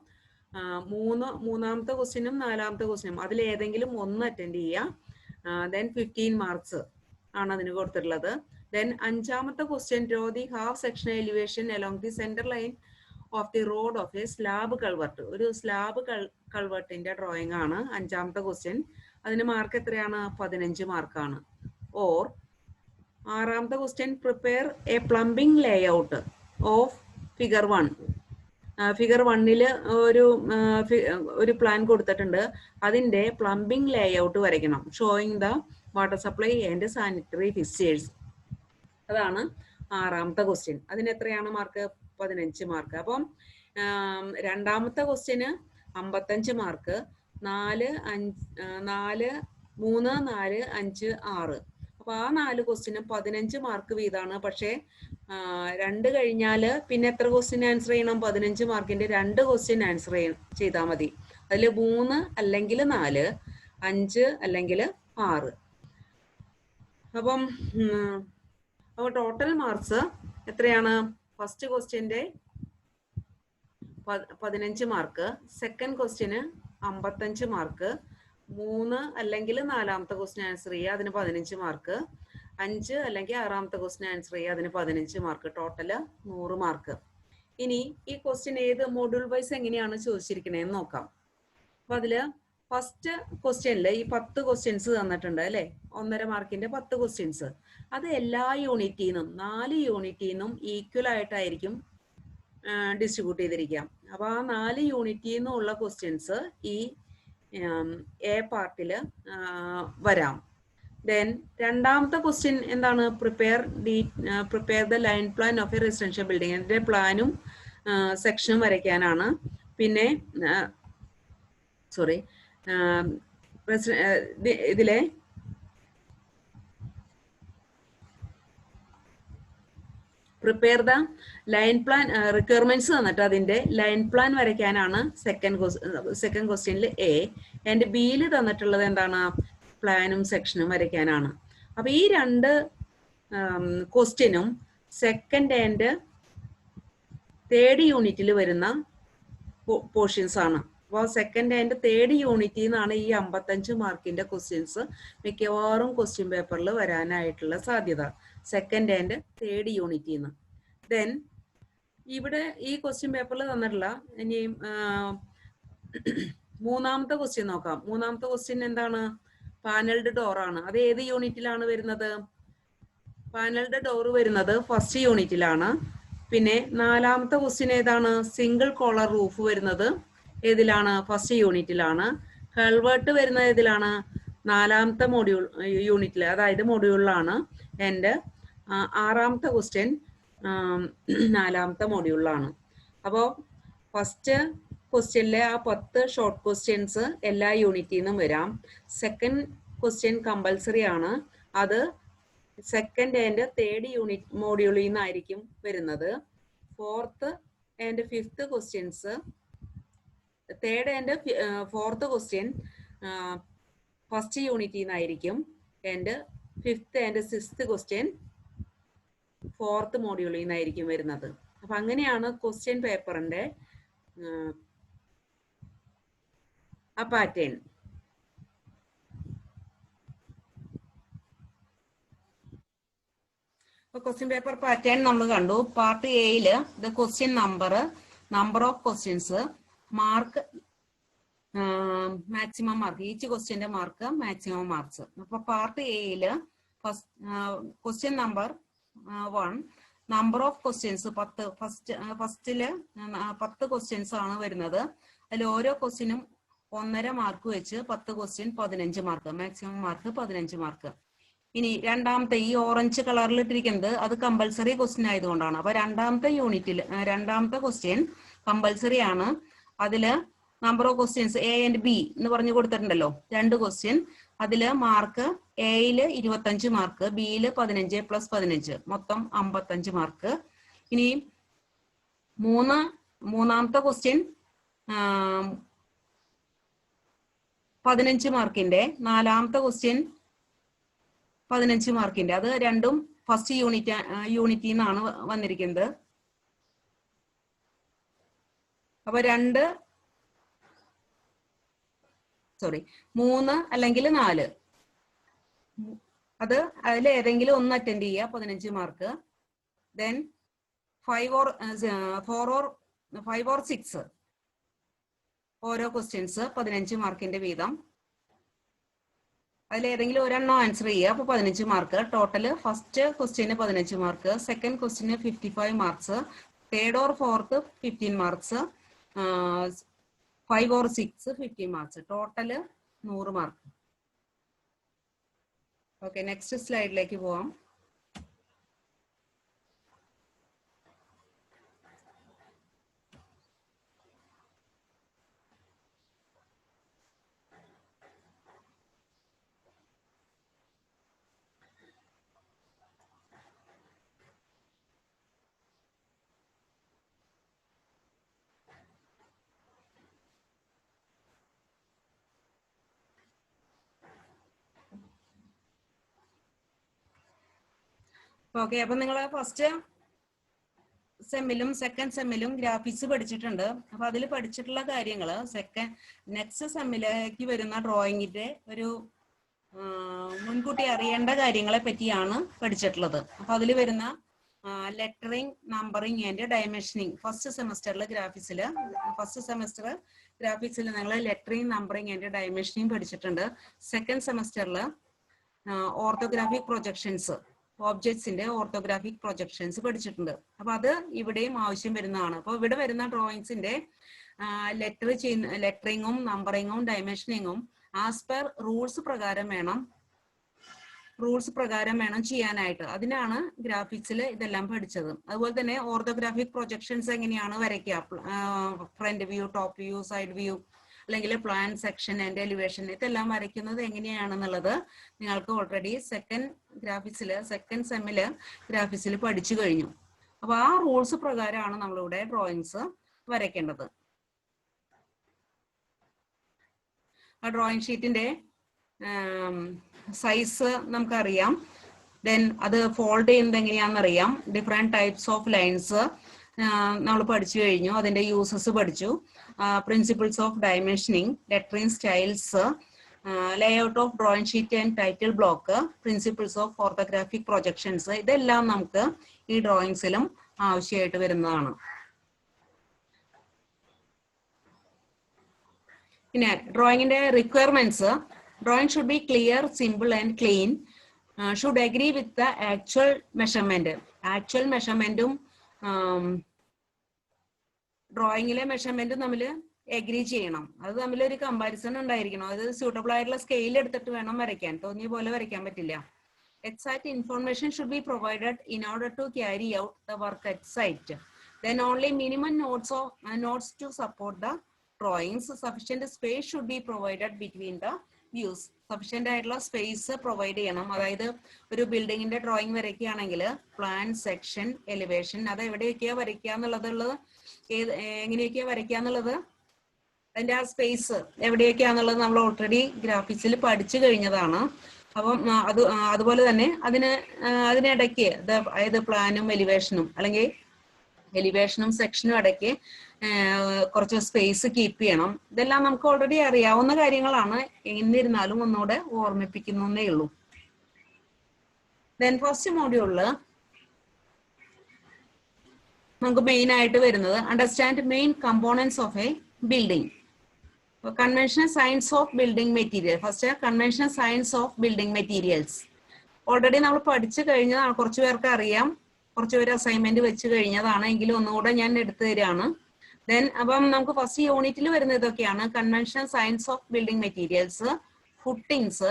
മൂന്നാമത്തെ ക്വസ്റ്റ്യനും നാലാമത്തെ ക്വസ്റ്റ്യനും അതിലേതെങ്കിലും ഒന്ന് അറ്റൻഡ് ചെയ്യുക. ദെൻ 15 മാർക്സ് ആണ് അതിന് കൊടുത്തിട്ടുള്ളത്. ദെൻ അഞ്ചാമത്തെ question draw the half section elevation along the centre line of the road of A slab culvert. ഒരു സ്ലാബ് കൾവർട്ടിന്റെ ഡ്രോയിങ് ആണ് അഞ്ചാമത്തെ ക്വസ്റ്റ്യൻ. അതിന് മാർക്ക് എത്രയാണ്? 15 മാർക്കാണ്. ഓർ ആറാമത്തെ question prepare a plumbing layout of figure 1. Figure 1-ല് ഒരു പ്ലാൻ കൊടുത്തിട്ടുണ്ട്. അതിന്റെ പ്ലംബിംഗ് ലേഔട്ട് വരയ്ക്കണം. Showing the water supply and sanitary fixtures. അതാണ് ആറാമത്തെ ക്വസ്റ്റ്യൻ. അതിന് എത്രയാണ് മാർക്ക്? 15 മാർക്ക്. അപ്പം രണ്ടാമത്തെ ക്വസ്റ്റ്യന് 55 മാർക്ക്. 3, 4, 5, 6. അപ്പൊ ആ 4 ക്വസ്റ്റ്യനും 15 മാർക്ക് വീതമാണ്. പക്ഷേ 2 കഴിഞ്ഞാല് പിന്നെ എത്ര ക്വസ്റ്റ്യൻ ആൻസർ ചെയ്യണം? 15 മാർക്കിന്റെ 2 ക്വസ്റ്റ്യൻ ആൻസർ ചെയ്താൽ മതി. അതിൽ 3 അല്ലെങ്കിൽ 4, 5 അല്ലെങ്കിൽ 6. അപ്പം ടോട്ടൽ മാർക്സ് എത്രയാണ്? ഫസ്റ്റ് ക്വസ്റ്റ്യന്റെ 15 മാർക്ക്, സെക്കൻഡ് ക്വസ്റ്റ്യന് 55 മാർക്ക്, 3 അല്ലെങ്കിൽ നാലാമത്തെ ക്വസ്റ്റ്യൻ ആൻസർ ചെയ്യുക, അതിന് 15 മാർക്ക്, 5 അല്ലെങ്കിൽ ആറാമത്തെ ക്വസ്റ്റ്യൻ ആൻസർ ചെയ്യുക, അതിന് 15 മാർക്ക്. Total 100 mark. ഇനി ഈ ക്വസ്റ്റ്യൻ ഏത് മോഡ്യൂൾ വൈസ് എങ്ങനെയാണ് ചോദിച്ചിരിക്കണേന്ന് നോക്കാം. അപ്പൊ അതില് ഫസ്റ്റ് ക്വസ്റ്റ്യനില് ഈ 10 ക്വസ്റ്റ്യൻസ് തന്നിട്ടുണ്ട് അല്ലെ, 1.5 മാർക്കിന്റെ 10 ക്വസ്റ്റ്യൻസ്. അത് എല്ലാ യൂണിറ്റിൽ നിന്നും 4 യൂണിറ്റിൽ നിന്നും ഈക്വൽ ആയിട്ടായിരിക്കും ഡിസ്ട്രിബ്യൂട്ട് ചെയ്തിരിക്കാം. അപ്പൊ ആ 4 യൂണിറ്റിൽ നിന്നുള്ള ക്വസ്റ്റ്യൻസ് ഈ എ പാർട്ടില് വരാം. ദെൻ രണ്ടാമത്തെ ക്വസ്റ്റ്യൻ എന്താണ്? Prepare the line plan of A residential building. അതിന്റെ പ്ലാനും സെക്ഷനും വരയ്ക്കാനാണ്. പിന്നെ സോറി ഇതിലെ prepare the line plan requirements തന്നിട്ട് അതിന്റെ ലൈൻ പ്ലാൻ വരയ്ക്കാനാണ് സെക്കൻഡ് ക്വസ്റ്റ്യനിൽ എ. ആൻഡ് ബിയിൽ തന്നിട്ടുള്ളത് എന്താണ്? പ്ലാനും സെക്ഷനും വരയ്ക്കാനാണ്. അപ്പൊ ഈ രണ്ട് ക്വസ്റ്റ്യനും സെക്കൻഡ് ആൻഡ് തേർഡ് യൂണിറ്റിൽ വരുന്ന പോർഷൻസ് ആണ്. അപ്പോൾ സെക്കൻഡ് ആൻഡ് തേർഡ് യൂണിറ്റിൽ നിന്നാണ് ഈ 55 മാർക്കിന്റെ ക്വസ്റ്റ്യൻസ് മിക്കവാറും ക്വസ്റ്റ്യൻ പേപ്പറിൽ വരാനായിട്ടുള്ള സാധ്യത, സെക്കൻഡ് ആൻഡ് തേർഡ് യൂണിറ്റിൽ നിന്ന്. ദെൻ ഇവിടെ ഈ ക്വസ്റ്റ്യൻ പേപ്പറിൽ തന്നിട്ടില്ല. ഇനി മൂന്നാമത്തെ ക്വസ്റ്റ്യൻ നോക്കാം. മൂന്നാമത്തെ ക്വസ്റ്റ്യൻ എന്താണ്? പാനൽഡ് ഡോർ ആണ്. അത് ഏത് യൂണിറ്റിലാണ് വരുന്നത്? പാനൽഡ് ഡോർ വരുന്നത് ഫസ്റ്റ് യൂണിറ്റിലാണ്. പിന്നെ നാലാമത്തെ ക്വസ്റ്റ്യൻ ഏതാണ്? സിംഗിൾ കോളർ റൂഫ് വരുന്നത് ഏതിലാണ്? ഫസ്റ്റ് യൂണിറ്റിലാണ്. കൾവേർട്ട് വരുന്നത് ഏതിലാണ്? നാലാമത്തെ യൂണിറ്റിൽ, അതായത് മൊഡ്യൂളിലാണ്. ആൻഡ് ആറാമത്തെ ക്വസ്റ്റ്യൻ നാലാമത്തെ മൊഡ്യൂളിലാണ്. അപ്പോൾ ഫസ്റ്റ് ക്വസ്റ്റ്യനിലെ ആ 10 ഷോർട്ട് ക്വസ്റ്റ്യൻസ് എല്ലാ യൂണിറ്റിൽ നിന്നും വരാം. സെക്കൻഡ് ക്വസ്റ്റ്യൻ കമ്പൽസറി ആണ്. അത് സെക്കൻഡ് ആൻഡ് തേർഡ് യൂണിറ്റ് മോഡ്യൂളിൽ നിന്നായിരിക്കും വരുന്നത്. Fourth and fifth questions, third and fourth question first യൂണിറ്റിൽ നിന്നായിരിക്കും. And fifth and sixth question fourth മോഡ്യൂളിൽ നിന്നായിരിക്കും വരുന്നത്. അപ്പൊ അങ്ങനെയാണ് ക്വസ്റ്റ്യൻ പേപ്പറിന്റെ ആ പാറ്റേൺ. ക്വസ്റ്റ്യൻ പേപ്പർ പാറ്റേൺ നമ്മൾ കണ്ടു. പാർട്ട് എയില് the question number of questions, mark, maximum mark, each ക്വസ്റ്റ്യന്റെ മാർക്ക്, മാക്സിമം മാർക്സ്. അപ്പൊ പാർട്ട് എയില് question number 1, number of questions 10. ഫസ്റ്റില് 10 ക്വസ്റ്റ്യൻസ് ആണ് വരുന്നത്. അതിൽ ഓരോ ക്വസ്റ്റ്യനും 1.5 മാർക്ക് വെച്ച് 10 question 15 mark, maximum mark 15 mark. ഇനി രണ്ടാമത്തെ ഈ ഓറഞ്ച് കളറിൽ ഇട്ടിരിക്കുന്നത് അത് കമ്പൽസറി ക്വസ്റ്റ്യൻ ആയതുകൊണ്ടാണ്. അപ്പൊ രണ്ടാമത്തെ യൂണിറ്റിൽ രണ്ടാമത്തെ ക്വസ്റ്റ്യൻ കമ്പൽസറി ആണ്. അതില് number of questions A and B എന്ന് പറഞ്ഞു കൊടുത്തിട്ടുണ്ടല്ലോ, 2 ക്വസ്റ്റ്യൻ. അതില് മാർക്ക് എയില് 25 മാർക്ക്, ബിയില് 15 + 15, മൊത്തം 55 മാർക്ക്. ഇനി മൂന്നാമത്തെ ക്വസ്റ്റ്യൻ 15 മാർക്കിന്റെ, നാലാമത്തെ ക്വസ്റ്റ്യൻ 15 മാർക്കിന്റെ. അത് രണ്ടും ഫസ്റ്റ് യൂണിറ്റിൽ നിന്നാണ് വന്നിരിക്കുന്നത്. അപ്പൊ 3 അല്ലെങ്കിൽ 4, അത് അതിൽ ഏതെങ്കിലും ഒന്ന് അറ്റൻഡ് ചെയ്യുക, 15 മാർക്ക്. ദെൻ 5 or 6 ഓരോ ക്വസ്റ്റ്യൻസ് 15 മാർക്കിന്റെ വീതം. അതിൽ ഏതെങ്കിലും ഒരെണ്ണം ആൻസർ ചെയ്യുക, അപ്പൊ 15 mark total. First question 15 mark, second ക്വസ്റ്റ്യന് 55 marks, third or fourth 15 marks, 5 or 6 15 marks, total 100 mark. Okay, next സ്ലൈഡിലേക്ക് പോവാം. ഓക്കെ, അപ്പൊ നിങ്ങൾ ഫസ്റ്റ് സെമ്മിലും സെക്കൻഡ് സെമ്മിലും ഗ്രാഫിക്സ് പഠിച്ചിട്ടുണ്ട്. അപ്പൊ അതിൽ പഠിച്ചിട്ടുള്ള കാര്യങ്ങൾ നെക്സ്റ്റ് സെമ്മിലേക്ക് വരുന്ന ഡ്രോയിങ്ങിന്റെ ഒരു മുൻകൂട്ടി അറിയേണ്ട കാര്യങ്ങളെ പറ്റിയാണ് പഠിച്ചിട്ടുള്ളത്. അപ്പൊ അതിൽ വരുന്ന lettering, numbering and dimensioning. First semester ഗ്രാഫിക്സിൽ നിങ്ങൾ ലെറ്ററിങ്, നമ്പറിങ് ആൻഡ് ഡയമെൻഷനിങ് പഠിച്ചിട്ടുണ്ട്. സെക്കൻഡ് സെമസ്റ്ററിൽ ഓർത്തോഗ്രാഫിക് പ്രൊജക്ഷൻസ്, ഓബ്ജക്ട്സിന്റെ ഓർത്തോഗ്രാഫിക് പ്രൊജക്ഷൻസ് പഠിച്ചിട്ടുണ്ട്. അപ്പൊ അത് ഇവിടെയും ആവശ്യം വരുന്നതാണ്. അപ്പൊ ഇവിടെ വരുന്ന ഡ്രോയിങ്സിന്റെ ലെറ്ററിങ്ങും നമ്പറിങ്ങും ഡയമെൻഷനിങ്ങും ആസ് പെർ റൂൾസ് പ്രകാരം വേണം ചെയ്യാനായിട്ട്. അതിനാണ് ഗ്രാഫിക്സിൽ ഇതെല്ലാം പഠിച്ചത്. അതുപോലെ തന്നെ ഓർത്തോഗ്രാഫിക് പ്രൊജക്ഷൻസ് എങ്ങനെയാണ് വരയ്ക്കുക, front view, top view, side view, അല്ലെങ്കിൽ പ്ലാൻ, സെക്ഷൻ ആൻഡ് എലിവേഷൻ, ഇതെല്ലാം വരയ്ക്കുന്നത് എങ്ങനെയാണെന്നുള്ളത് നിങ്ങൾക്ക് ഓൾറെഡി സെക്കൻഡ് സെമ്മില് ഗ്രാഫിക്സിൽ പഠിച്ചു കഴിഞ്ഞു. അപ്പൊ ആ റൂൾസ് പ്രകാരമാണ് നമ്മളിവിടെ ഡ്രോയിങ്സ് വരയ്ക്കേണ്ടത്. ആ ഡ്രോയിങ് ഷീറ്റിന്റെ സൈസ് നമുക്കറിയാം. ദെൻ അത് ഫോൾഡ് ചെയ്യുന്നത് എങ്ങനെയാണെന്നറിയാം. ഡിഫറെന്റ് ടൈപ്സ് ഓഫ് ലൈൻസ് നമ്മൾ പഠിച്ചു കഴിഞ്ഞു. അതിന്റെ യൂസസ് പഠിച്ചു. Principles of dimensioning, lettering styles, layout of drawing sheet and title block, principles of orthographic projections, ഇതെല്ലാം നമുക്ക് ഈ ഡ്രോയിങ്സിലും ആവശ്യമായിട്ട് വരുന്നതാണ്. പിന്നെ ഡ്രോയിങ്ങിന്റെ requirements: drawing should be clear, simple and clean, should agree with the actual measurement. Actual measurementഉം ഡ്രോയിങ്ങിലെ മെഷർമെന്റും തമ്മിൽ agree ചെയ്യണം. അത് തമ്മിൽ ഒരു കമ്പാരിസൺ ഉണ്ടായിരിക്കണം. അത് സ്യൂട്ടബിൾ ആയിട്ടുള്ള സ്കെയിൽ എടുത്തിട്ട് വേണം വരയ്ക്കാൻ. തോന്നിയ പോലെ വരയ്ക്കാൻ പറ്റില്ല. Exact information should be provided in order to carry out the work at site. Then only minimum notes to support the drawings. Sufficient space should be provided between the views. Sufficient ആയിട്ടുള്ള space provide ചെയ്യണം. അതായത് ഒരു ബിൽഡിങ്ങിന്റെ drawing വരയ്ക്കുകയാണെങ്കിൽ plan, section, elevation, അത് എവിടെയൊക്കെയാ എങ്ങനെയൊക്കെയാ വരയ്ക്കാന്നുള്ളത്, അതിന്റെ ആ space എവിടെയൊക്കെയാന്നുള്ളത് നമ്മൾ ഓൾറെഡി ഗ്രാഫിക്സിൽ പഠിച്ചു കഴിഞ്ഞതാണ്. അപ്പം അതുപോലെ തന്നെ അതിനിടയ്ക്ക് അതായത് പ്ലാനും എലിവേഷനും അല്ലെങ്കിൽ എലിവേഷനും സെക്ഷനും ഇടയ്ക്ക് കുറച്ച് സ്പേസ് കീപ്പ് ചെയ്യണം. ഇതെല്ലാം നമുക്ക് ഓൾറെഡി അറിയാവുന്ന കാര്യങ്ങളാണ്. എന്നിരുന്നാലും ഒന്നുകൂടെ ഓർമ്മിപ്പിക്കുന്നേ ഉള്ളൂ. ദെൻ ഫസ്റ്റ് മോഡ്യൂളില് നമുക്ക് മെയിൻ ആയിട്ട് വരുന്നത് understand main components of A building. Conventional signs of building material. First conventional signs of building materials already നമ്മൾ പഠിച്ചു കഴിഞ്ഞതാണ്. കുറച്ചു പേർക്ക് അറിയാം, കുറച്ചുപേര് അസൈൻമെന്റ് വെച്ച് കഴിഞ്ഞതാണ്. എങ്കിലും ഒന്നുകൂടെ ഞാൻ എടുത്തു തരികയാണ്. ദെൻ അപ്പം നമുക്ക് ഫസ്റ്റ് യൂണിറ്റിൽ വരുന്ന ഇതൊക്കെയാണ്: conventional signs of building materials, footings,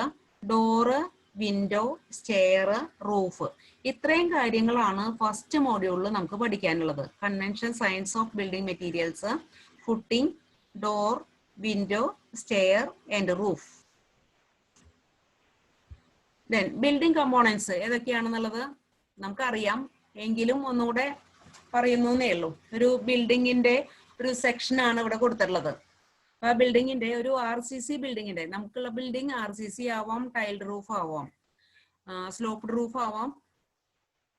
door, window, stair, roof. ഇത്രയും കാര്യങ്ങളാണ് ഫസ്റ്റ് മോഡ്യൂളിൽ നമുക്ക് പഠിക്കാനുള്ളത്. Conventional signs of building materials, footing, door, window, stair and roof. Then building components ഏതൊക്കെയാണെന്നുള്ളത് നമുക്കറിയാം, എങ്കിലും ഒന്നുകൂടെ പറയുന്നേ ഉള്ളൂ. ഒരു ബിൽഡിങ്ങിന്റെ ഒരു സെക്ഷൻ ആണ് ഇവിടെ കൊടുത്തിട്ടുള്ളത്. ആ ബിൽഡിങ്ങിന്റെ ഒരു RCC ബിൽഡിങ്ങിന്റെ നമുക്കുള്ള ബിൽഡിംഗ് RCC ആവാം, ടൈൽഡ് റൂഫ് ആവാം, സ്ലോപ്ഡ് റൂഫ് ആവാം.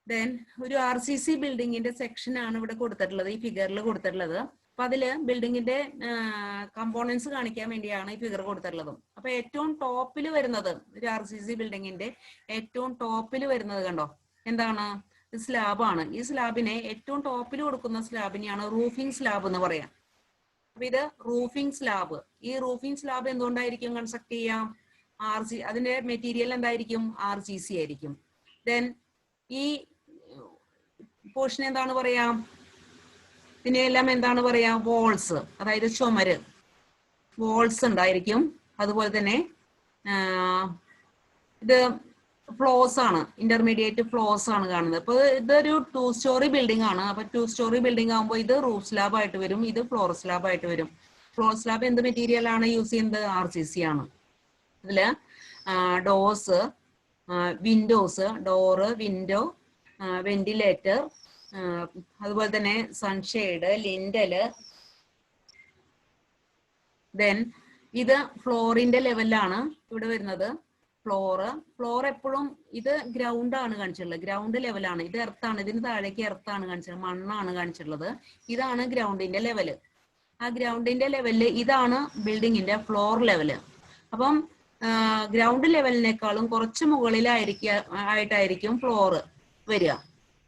ദെൻ ഒരു RCC ബിൽഡിങ്ങിന്റെ സെക്ഷൻ ആണ് ഇവിടെ കൊടുത്തിട്ടുള്ളത്, ഈ ഫിഗറിൽ കൊടുത്തിട്ടുള്ളത്. അപ്പൊ അതില് ബിൽഡിങ്ങിന്റെ കമ്പോണൻസ് കാണിക്കാൻ വേണ്ടിയാണ് ഈ ഫിഗർ കൊടുത്തിട്ടുള്ളത്. അപ്പൊ ഏറ്റവും ടോപ്പിൽ വരുന്നത് ഒരു RCC ബിൽഡിങ്ങിന്റെ ഏറ്റവും ടോപ്പിൽ വരുന്നത് കണ്ടോ, എന്താണ്? സ്ലാബാണ്. ഈ സ്ലാബിനെ ഏറ്റവും ടോപ്പിൽ കൊടുക്കുന്ന സ്ലാബിനെയാണ് റൂഫിംഗ് സ്ലാബ് എന്ന് പറയാം. അപ്പൊ ഇത് റൂഫിംഗ് സ്ലാബ്. ഈ റൂഫിംഗ് സ്ലാബ് എന്തുകൊണ്ടായിരിക്കും കൺസ്ട്രക്ട് ചെയ്യാം? അതിന്റെ മെറ്റീരിയൽ എന്തായിരിക്കും? RCC ആയിരിക്കും. ദെൻ ഈ പോർഷൻ എന്താണ് പറയാം? ഇതിനെല്ലാം എന്താണ് പറയാ? വോൾസ്, അതായത് ചുമര്, വോൾസ് ഉണ്ടായിരിക്കും. അതുപോലെ തന്നെ ഇത് ഫ്ലോസ് ആണ്, ഇന്റർമീഡിയറ്റ് ഫ്ലോസ് ആണ് കാണുന്നത്. അപ്പൊ ഇതൊരു 2 സ്റ്റോറി ബിൽഡിംഗ് ആണ്. അപ്പൊ 2 സ്റ്റോറി ബിൽഡിംഗ് ആകുമ്പോൾ ഇത് റൂഫ് സ്ലാബ് ആയിട്ട് വരും, ഇത് ഫ്ലോർ സ്ലാബ് ആയിട്ട് വരും. ഫ്ലോർ സ്ലാബ് എന്ത് മെറ്റീരിയൽ ആണ് യൂസ് ചെയ്യുന്നത്? RCC ആണ്. ഇതില് doors, Windows, door, window, ventilator, അതുപോലെ തന്നെ സൺഷെയ്ഡ്, ലിൻഡല്. ദെൻ ഇത് ഫ്ലോറിന്റെ ലെവലിലാണ് ഇവിടെ വരുന്നത്. ഫ്ലോർ എപ്പോഴും ഇത് ഗ്രൗണ്ട് ആണ് കാണിച്ചിട്ടുള്ളത്, ഗ്രൗണ്ട് ലെവലാണ്. ഇത് എർത്താണ്, ഇതിന് താഴേക്ക് എർത്താണ് കാണിച്ചിട്ടുള്ളത്, മണ്ണാണ് കാണിച്ചിട്ടുള്ളത്. ഇതാണ് ഗ്രൗണ്ടിന്റെ ലെവല്. ആ ഗ്രൗണ്ടിന്റെ ലെവലില് ഇതാണ് ബിൽഡിങ്ങിന്റെ ഫ്ലോർ ലെവല്. അപ്പം ഗ്രൗണ്ട് ലെവലിനേക്കാളും കുറച്ച് മുകളിലായിരിക്കും ഫ്ലോർ വരിക.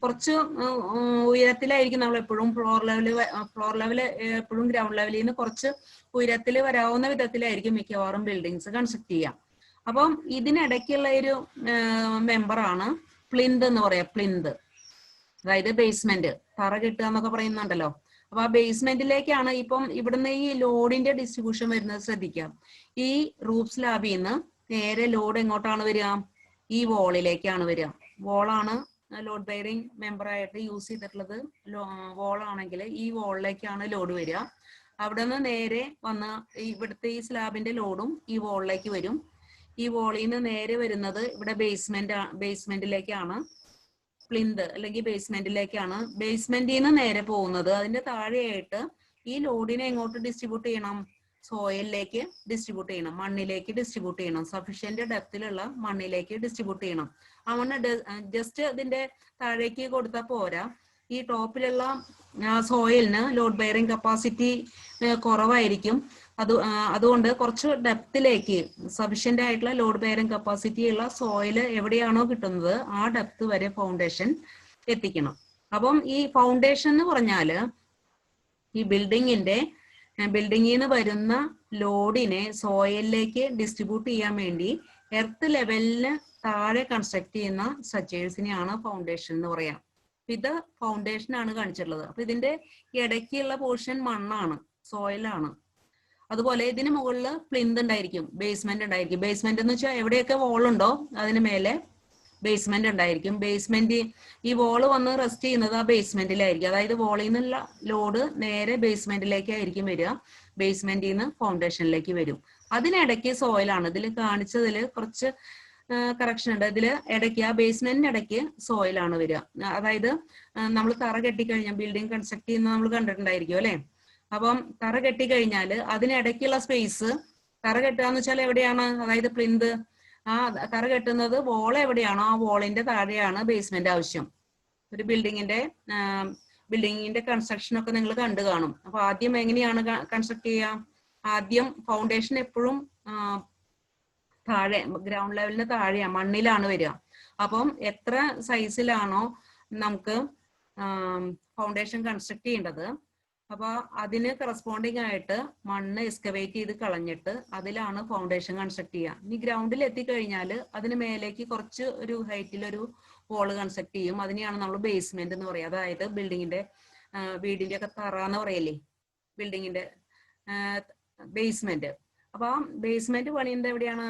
കുറച്ച് ഉയരത്തിലായിരിക്കും നമ്മൾ എപ്പോഴും ഫ്ലോർ ലെവൽ എപ്പോഴും ഗ്രൗണ്ട് ലെവലിൽ നിന്ന് കുറച്ച് ഉയരത്തിൽ വരാവുന്ന വിധത്തിലായിരിക്കും മിക്കവാറും ബിൽഡിങ്സ് കൺസ്ട്രക്ട് ചെയ്യാം. അപ്പം ഇതിനിടയ്ക്കുള്ള ഒരു മെമ്പറാണ് പ്ലിന്ത് എന്ന് പറയാം. പ്ലിന്ത് അതായത് ബേസ്മെന്റ്, തറ കെട്ടുക എന്നൊക്കെ പറയുന്നുണ്ടല്ലോ. അപ്പൊ ആ ബേസ്മെന്റിലേക്കാണ് ഇപ്പം ഇവിടുന്ന് ഈ ലോഡിന്റെ ഡിസ്ട്രിബ്യൂഷൻ വരുന്നത്. ശ്രദ്ധിക്കാം, ഈ റൂഫ് സ്ലാബിൽ നിന്ന് നേരെ ലോഡ് എങ്ങോട്ടാണ് വരിക? ഈ വോളിലേക്കാണ് വരിക. വോളാണ് ലോഡ് ബെയറിംഗ് മെമ്പർ ആയിട്ട് യൂസ് ചെയ്തിട്ടുള്ളത്. വോളാണെങ്കിൽ ഈ വോളിലേക്കാണ് ലോഡ് വരിക. അവിടെ നിന്ന് നേരെ വന്ന് ഇവിടുത്തെ ഈ സ്ലാബിന്റെ ലോഡും ഈ വോളിലേക്ക് വരും. ഈ വോളിൽ നിന്ന് നേരെ വരുന്നത് ഇവിടെ ബേസ്മെന്റിലേക്കാണ്. പ്ലിന്ത് അല്ലെങ്കിൽ ബേസ്മെന്റിലേക്കാണ്. ബേസ്മെന്റിൽ നിന്ന് നേരെ പോകുന്നത് അതിന്റെ താഴെയായിട്ട് ഈ ലോഡിനെ എങ്ങോട്ട് ഡിസ്ട്രിബ്യൂട്ട് ചെയ്യണം? സോയിലിലേക്ക് ഡിസ്ട്രിബ്യൂട്ട് ചെയ്യണം, മണ്ണിലേക്ക് ഡിസ്ട്രിബ്യൂട്ട് ചെയ്യണം. സഫീഷ്യന്റ് ഡെപ്തിലുള്ള മണ്ണിലേക്ക് ഡിസ്ട്രിബ്യൂട്ട് ചെയ്യണം. ആ മണ്ണ് ജസ്റ്റ് ഇതിന്റെ താഴേക്ക് കൊടുത്താൽ പോരാ. ഈ ടോപ്പിലുള്ള സോയിലിന് ലോഡ് ബെയറിംഗ് കപ്പാസിറ്റി കുറവായിരിക്കും. അതുകൊണ്ട് കുറച്ച് ഡെപ്തിലേക്ക് സഫീഷ്യന്റ് ആയിട്ടുള്ള ലോഡ് ബെയറിംഗ് കപ്പാസിറ്റി ഉള്ള സോയില് എവിടെയാണോ കിട്ടുന്നത് ആ ഡെപ്ത് വരെ ഫൗണ്ടേഷൻ എത്തിക്കണം. അപ്പം ഈ ഫൗണ്ടേഷൻ എന്ന് പറഞ്ഞാല് ഈ ബിൽഡിങ്ങിൽ നിന്ന് വരുന്ന ലോഡിനെ സോയിലിലേക്ക് ഡിസ്ട്രിബ്യൂട്ട് ചെയ്യാൻ വേണ്ടി എർത്ത് ലെവലിന് താഴെ കൺസ്ട്രക്ട് ചെയ്യുന്ന സ്ട്രക്ചേഴ്സിനെയാണ് ഫൗണ്ടേഷൻ എന്ന് പറയാം. ഇത് ഫൗണ്ടേഷൻ ആണ് കാണിച്ചിട്ടുള്ളത്. അപ്പൊ ഇതിന്റെ ഇടയ്ക്കുള്ള പോർഷൻ മണ്ണാണ്, സോയിലാണ്. അതുപോലെ ഇതിന് മുകളിൽ പ്ലിന്ത് ഉണ്ടായിരിക്കും, ബേസ്മെന്റ് ഉണ്ടായിരിക്കും. ബേസ്മെന്റ് എന്ന് വെച്ചാൽ എവിടെയൊക്കെ വോൾ ഉണ്ടോ അതിന് മേലെ ബേസ്മെന്റ് ഉണ്ടായിരിക്കും. ബേസ്മെന്റ് ഈ വോള് വന്ന് റെസ്റ്റ് ചെയ്യുന്നത് ആ ബേസ്മെന്റിലായിരിക്കും. അതായത് വോളിൽ നിന്നുള്ള ലോഡ് നേരെ ബേസ്മെന്റിലേക്കായിരിക്കും വരിക. ബേസ്മെന്റിൽ നിന്ന് ഫൗണ്ടേഷനിലേക്ക് വരും. അതിനിടയ്ക്ക് സോയിലാണ്. ഇതിൽ കാണിച്ചതിൽ കുറച്ച് കറക്ഷൻ ഉണ്ട്. ഇതിൽ ഇടയ്ക്ക് ആ ബേസ്മെന്റിന് ഇടയ്ക്ക് സോയിലാണ് വരിക. അതായത് നമ്മൾ തറ കെട്ടിക്കഴിഞ്ഞാൽ ബിൽഡിംഗ് കൺസ്ട്രക്ട് ചെയ്യുന്ന നമ്മൾ കണ്ടിട്ടുണ്ടായിരിക്കും അല്ലെ. അപ്പം തറ കെട്ടിക്കഴിഞ്ഞാൽ അതിനിടയ്ക്കുള്ള സ്പേസ്, തറ കെട്ടുകയെന്ന് വെച്ചാൽ എവിടെയാണ്? അതായത് പ്ലിന്ത് ആ തറ കെട്ടുന്നത് വോൾ എവിടെയാണോ ആ വോളിന്റെ താഴെയാണ് ബേസ്മെന്റ് ആവശ്യം. ഒരു ബിൽഡിങ്ങിന്റെ കൺസ്ട്രക്ഷൻ ഒക്കെ നിങ്ങൾ കണ്ടു കാണും. അപ്പൊ ആദ്യം എങ്ങനെയാണ് കൺസ്ട്രക്ട് ചെയ്യുക? ആദ്യം ഫൗണ്ടേഷൻ എപ്പോഴും താഴെ ഗ്രൗണ്ട് ലെവലിന് താഴെയാണ്, മണ്ണിലാണ് വരിക. അപ്പം എത്ര സൈസിലാണോ നമുക്ക് ഫൗണ്ടേഷൻ കൺസ്ട്രക്ട് ചെയ്യേണ്ടത്, അപ്പൊ അതിന് കറസ്പോണ്ടിങ് ആയിട്ട് മണ്ണ് എക്സ്കവേറ്റ് ചെയ്ത് കളഞ്ഞിട്ട് അതിലാണ് ഫൗണ്ടേഷൻ കൺസ്ട്രക്ട് ചെയ്യുക. ഇനി ഗ്രൗണ്ടിൽ എത്തിക്കഴിഞ്ഞാൽ അതിന് മേലേക്ക് കുറച്ച് ഒരു ഹൈറ്റിലൊരു വോള് കൺസ്ട്രക്ട് ചെയ്യും. അതിനെയാണ് നമ്മൾ ബേസ്മെന്റ് എന്ന് പറയുക. അതായത് വീടിന്റെ ഒക്കെ തറ എന്ന് പറയല്ലേ, ബിൽഡിങ്ങിന്റെ ബേസ്മെന്റ്. അപ്പൊ ആ ബേസ്മെന്റ് പണിയുന്നത് എവിടെയാണ്?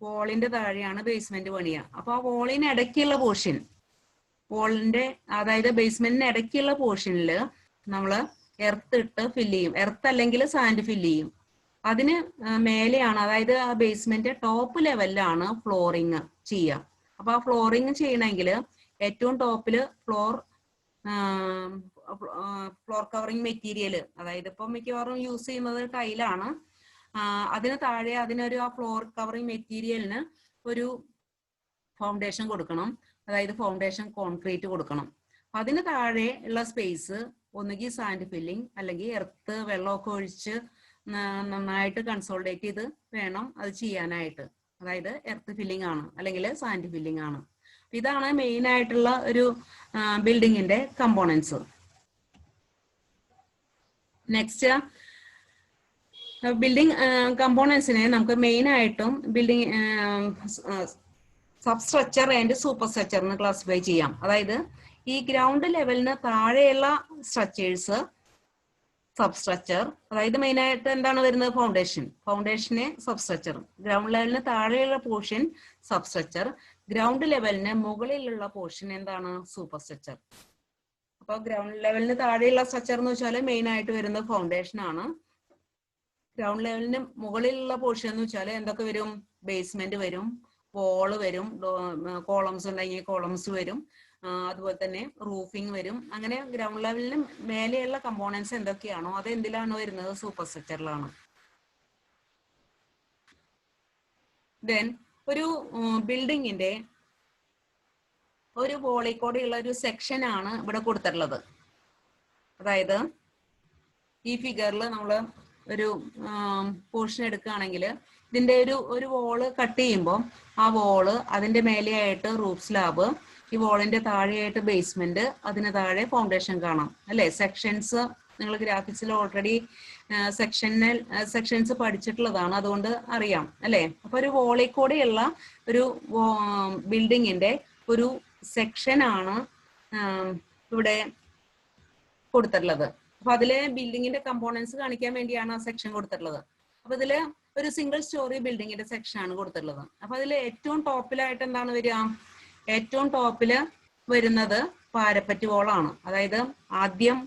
വോളിന്റെ താഴെയാണ് ബേസ്മെന്റ് പണിയുക. അപ്പൊ ആ വോളിന് ഇടയ്ക്കുള്ള പോർഷൻ, അതായത് ബേസ്മെന്റിന് ഇടയ്ക്കുള്ള പോർഷനിൽ നമ്മള് എർത്ത് ഇട്ട് ഫില്ല് ചെയ്യും. എർത്ത് അല്ലെങ്കിൽ സാൻഡ് ഫില്ല് ചെയ്യും. അതിന് മേലെയാണ്, അതായത് ആ ബേസ്മെന്റ് ടോപ്പ് ലെവലിലാണ് ഫ്ലോറിങ് ചെയ്യുക. അപ്പൊ ആ ഫ്ലോറിങ് ചെയ്യണമെങ്കിൽ ഏറ്റവും ടോപ്പില് ഫ്ലോർ കവറിങ് മെറ്റീരിയൽ, അതായത് ഇപ്പൊ മിക്കവാറും യൂസ് ചെയ്യുന്നത് ടൈലാണ്. അതിന് താഴെ അതിനൊരു ആ ഫ്ലോർ കവറിങ് മെറ്റീരിയലിന് ഒരു ഫൗണ്ടേഷൻ കൊടുക്കണം. അതായത് ഫൗണ്ടേഷൻ കോൺക്രീറ്റ് കൊടുക്കണം. അതിന് താഴെ ഉള്ള സ്പേസ് ഒന്നുകിൽ സാൻഡ് ഫില്ലിങ് അല്ലെങ്കിൽ എർത്ത് വെള്ളമൊക്കെ ഒഴിച്ച് നന്നായിട്ട് കൺസോൾഡേറ്റ് ചെയ്ത് വേണം അത് ചെയ്യാനായിട്ട്. അതായത് എർത്ത് ഫില്ലിംഗ് ആണ് അല്ലെങ്കിൽ സാൻഡ് ഫില്ലിംഗ് ആണ്. ഇതാണ് മെയിൻ ആയിട്ടുള്ള ഒരു ബിൽഡിങ്ങിന്റെ കമ്പോണൻസ്. നെക്സ്റ്റ് ബിൽഡിംഗ് കമ്പോണൻസിനെ നമുക്ക് മെയിൻ ആയിട്ടും building substructure and super structure എന്ന് ക്ലാസിഫൈ ചെയ്യാം. അതായത് ഈ ഗ്രൗണ്ട് ലെവലിന് താഴെയുള്ള സ്ട്രക്ചേഴ്സ് സബ്സ്ട്രക്ചർ, അതായത് മെയിൻ ആയിട്ട് എന്താണ് വരുന്നത്? ഫൗണ്ടേഷന് സബ്സ്ട്രക്ചർ. ഗ്രൗണ്ട് ലെവലിന് താഴെയുള്ള പോർഷൻ സബ്സ്ട്രക്ചർ. ഗ്രൗണ്ട് ലെവലിന് മുകളിലുള്ള പോർഷൻ എന്താണ്? Super structure. അപ്പൊ ഗ്രൗണ്ട് ലെവലിന് താഴെയുള്ള സ്ട്രക്ചർ എന്ന് വെച്ചാൽ മെയിൻ ആയിട്ട് വരുന്നത് ഫൗണ്ടേഷൻ ആണ്. ഗ്രൗണ്ട് ലെവലിന് മുകളിലുള്ള പോർഷൻ എന്ന് വെച്ചാൽ എന്തൊക്കെ വരും? ബേസ്മെന്റ് വരും, വോള് വരും, കോളംസ് ഉണ്ടെങ്കിൽ കോളംസ് വരും, അതുപോലെ തന്നെ റൂഫിംഗ് വരും. അങ്ങനെ ഗ്രൗണ്ട് ലെവലിന് മേലെയുള്ള കമ്പോണൻസ് എന്തൊക്കെയാണോ അത് എന്തിലാണ് വരുന്നത്? സൂപ്പർ സ്ട്രക്ചറിലാണ്. ദെൻ ഒരു ബിൽഡിങ്ങിന്റെ ഒരു വോളിക്കൂടെയുള്ള ഒരു സെക്ഷൻ ആണ് ഇവിടെ കൊടുത്തിട്ടുള്ളത്. അതായത് ഈ ഫിഗറിൽ നമ്മൾ ഒരു പോർഷൻ എടുക്കുകയാണെങ്കിൽ ഇതിന്റെ ഒരു വോള് കട്ട് ചെയ്യുമ്പോൾ ആ വോള് അതിന്റെ മേലെയായിട്ട് റൂഫ് സ്ലാബ്, ഈ വോളിന്റെ താഴെയായിട്ട് ബേസ്മെന്റ്, അതിന് താഴെ ഫൗണ്ടേഷൻ കാണാം അല്ലെ. സെക്ഷൻസ് നിങ്ങൾ ഗ്രാഫിക്സിൽ ഓൾറെഡി സെക്ഷൻസ് പഠിച്ചിട്ടുള്ളതാണ്, അതുകൊണ്ട് അറിയാം അല്ലെ. അപ്പൊ ഒരു വോളിൽ കൂടെയുള്ള ഒരു ബിൽഡിങ്ങിന്റെ ഒരു സെക്ഷൻ ആണ് ഇവിടെ കൊടുത്തിട്ടുള്ളത്. അപ്പൊ അതിലെ ബിൽഡിങ്ങിന്റെ കമ്പോണൻസ് കാണിക്കാൻ വേണ്ടിയാണ് ആ സെക്ഷൻ കൊടുത്തിട്ടുള്ളത്. അപ്പൊ ഇതില് ഒരു സിംഗിൾ സ്റ്റോറി ബിൽഡിങ്ങിന്റെ സെക്ഷൻ ആണ് കൊടുത്തിട്ടുള്ളത്. അപ്പൊ അതിൽ ഏറ്റവും ടോപ്പിലായിട്ട് എന്താണ് വരിക? ഏറ്റവും ടോപ്പില് വരുന്നത് പാരപ്പറ്റ് വോളാണ്. അതായത് ആദ്യം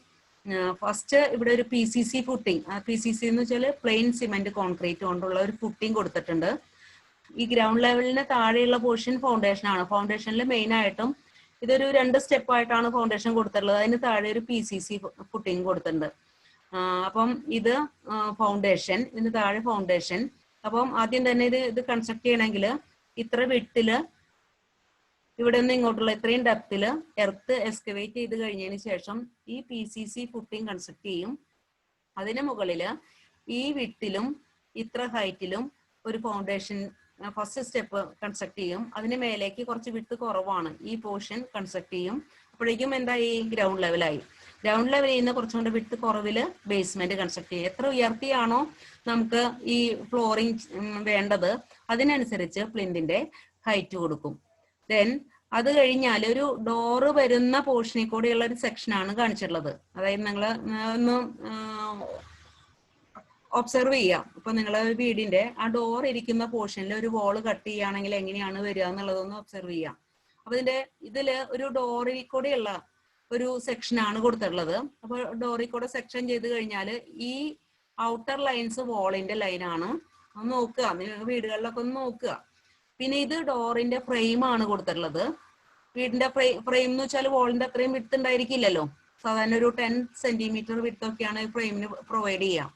ഫസ്റ്റ് ഇവിടെ ഒരു PCC ഫുട്ടിങ്, PCC എന്ന് വെച്ചാൽ പ്ലെയിൻ സിമെന്റ് കോൺക്രീറ്റ് കൊണ്ടുള്ള ഒരു ഫുട്ടിങ് കൊടുത്തിട്ടുണ്ട്. ഈ ഗ്രൗണ്ട് ലെവലിന് താഴെയുള്ള പോർഷൻ ഫൗണ്ടേഷൻ ആണ്. ഫൗണ്ടേഷനിൽ മെയിൻ ആയിട്ടും ഇതൊരു 2 സ്റ്റെപ്പായിട്ടാണ് ഫൗണ്ടേഷൻ കൊടുത്തിട്ടുള്ളത്. അതിന് താഴെ ഒരു PCC ഫുട്ടിങ് കൊടുത്തിട്ടുണ്ട്. അപ്പം ഇത് ഫൗണ്ടേഷൻ, ഇതിന് താഴെ ഫൗണ്ടേഷൻ. അപ്പം ആദ്യം തന്നെ ഇത് കൺസ്ട്രക്ട് ചെയ്യണമെങ്കിൽ ഇത്ര വിട്ടില് ഇവിടെ നിന്ന് ഇങ്ങോട്ടുള്ള ഇത്രയും ഡെപ്തില് എർത്ത് എക്സ്കവേറ്റ് ചെയ്ത് കഴിഞ്ഞതിന് ശേഷം ഈ PCC ഫുട്ടിങ് കൺസ്ട്രക്ട് ചെയ്യും. അതിന് മുകളില് ഈ വിട്ടിലും ഇത്ര ഹൈറ്റിലും ഒരു ഫൗണ്ടേഷൻ ഫസ്റ്റ് സ്റ്റെപ്പ് കൺസ്ട്രക്ട് ചെയ്യും. അതിന് മേലേക്ക് കുറച്ച് വിട്ട് കുറവാണ്, ഈ പോർഷൻ കൺസ്ട്രക്ട് ചെയ്യും. അപ്പോഴേക്കും എന്തായി? ഗ്രൗണ്ട് ലെവലായി. ഗ്രൗണ്ട് ലെവലിൽ നിന്ന് കുറച്ചുകൊണ്ട് വിട്ട് കുറവില് ബേസ്മെന്റ് കൺസ്ട്രക്ട് ചെയ്യും. എത്ര ഉയർത്തിയാണോ നമുക്ക് ഈ ഫ്ലോറിംഗ് വേണ്ടത് അതിനനുസരിച്ച് പ്ലിന്തിന്റെ ഹൈറ്റ് കൊടുക്കും. ദെൻ അത് കഴിഞ്ഞാൽ ഒരു ഡോറ് വരുന്ന പോർഷനിൽ കൂടെയുള്ള ഒരു സെക്ഷനാണ് കാണിച്ചിട്ടുള്ളത്. അതായത് നിങ്ങൾ ഒന്ന് ഒബ്സർവ് ചെയ്യാം. ഇപ്പൊ നിങ്ങൾ വീടിന്റെ ആ ഡോർ ഇരിക്കുന്ന പോർഷനിൽ ഒരു വോള് കട്ട് ചെയ്യുകയാണെങ്കിൽ എങ്ങനെയാണ് വരിക എന്നുള്ളതൊന്ന് ഒബ്സർവ് ചെയ്യാം. അപ്പൊ ഇതില് ഒരു ഡോറിൽ കൂടെയുള്ള ഒരു സെക്ഷനാണ് കൊടുത്തിട്ടുള്ളത്. അപ്പൊ ഡോറിൽ കൂടെ സെക്ഷൻ ചെയ്ത് കഴിഞ്ഞാൽ ഈ ഔട്ടർ ലൈൻസ് വോളിന്റെ ലൈനാണ്. ഒന്ന് നോക്കുക, നിങ്ങൾ വീടുകളിലൊക്കെ ഒന്ന് നോക്കുക. പിന്നെ ഇത് ഡോറിന്റെ ഫ്രെയിം ആണ് കൊടുത്തിട്ടുള്ളത്. വീടിന്റെ ഫ്രെയിം എന്ന് വെച്ചാൽ വോളിന്റെ അത്രയും വിഡ്ത്ത് ഉണ്ടായിരിക്കില്ലല്ലോ. സാധാരണ ഒരു 10 സെന്റിമീറ്റർ വിഡ്ത്ത് ഒക്കെയാണ് ഫ്രെയിമിന് പ്രൊവൈഡ് ചെയ്യുക.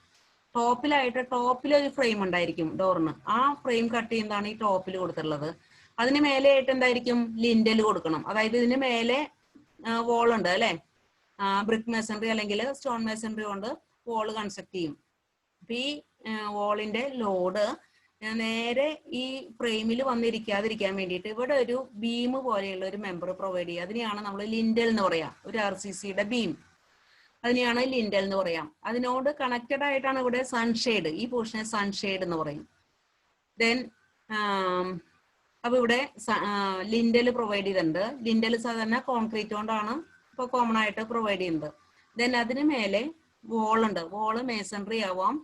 ടോപ്പിലൊരു ഫ്രെയിം ഉണ്ടായിരിക്കും ഡോറിന്. ആ ഫ്രെയിം കട്ട് ചെയ്യുന്നതാണ് ഈ ടോപ്പിൽ കൊടുത്തിട്ടുള്ളത്. അതിന് മേലെയായിട്ട് എന്തായിരിക്കും? ലിൻഡൽ കൊടുക്കണം. അതായത് ഇതിന് മേലെ വോൾ ഉണ്ട് അല്ലെ, ബ്രിക്ക് മേസൺറി അല്ലെങ്കിൽ സ്റ്റോൺ മേസൺറി കൊണ്ട് വോള് കൺസ്ട്രക്ട് ചെയ്യും. അപ്പൊ ഈ വോളിന്റെ ലോഡ് നേരെ ഈ ഫ്രെയിമിൽ വന്നിരിക്കാതിരിക്കാൻ വേണ്ടിയിട്ട് ഇവിടെ ഒരു ബീം പോലെയുള്ള ഒരു മെമ്പർ പ്രൊവൈഡ് ചെയ്യുക. അതിനെയാണ് നമ്മൾ ലിൻഡൽ എന്ന് പറയാം. ഒരു RCCയുടെ ബീം, അതിനെയാണ് ലിൻഡൽ എന്ന് പറയാം. അതിനോട് കണക്റ്റഡ് ആയിട്ടാണ് ഇവിടെ സൺഷെയ്ഡ്, ഈ പോർഷനെ സൺഷെയ്ഡ് എന്ന് പറയും. ദെൻ അപ്പൊ ഇവിടെ ലിൻഡൽ പ്രൊവൈഡ് ചെയ്തിട്ടുണ്ട്. ലിൻഡൽ സാധാരണ കോൺക്രീറ്റ് കൊണ്ടാണ് ഇപ്പൊ കോമൺ ആയിട്ട് പ്രൊവൈഡ് ചെയ്യുന്നത്. ദെൻ അതിന് മേലെ വോളുണ്ട്. വോള് മേസൺറി ആവാം,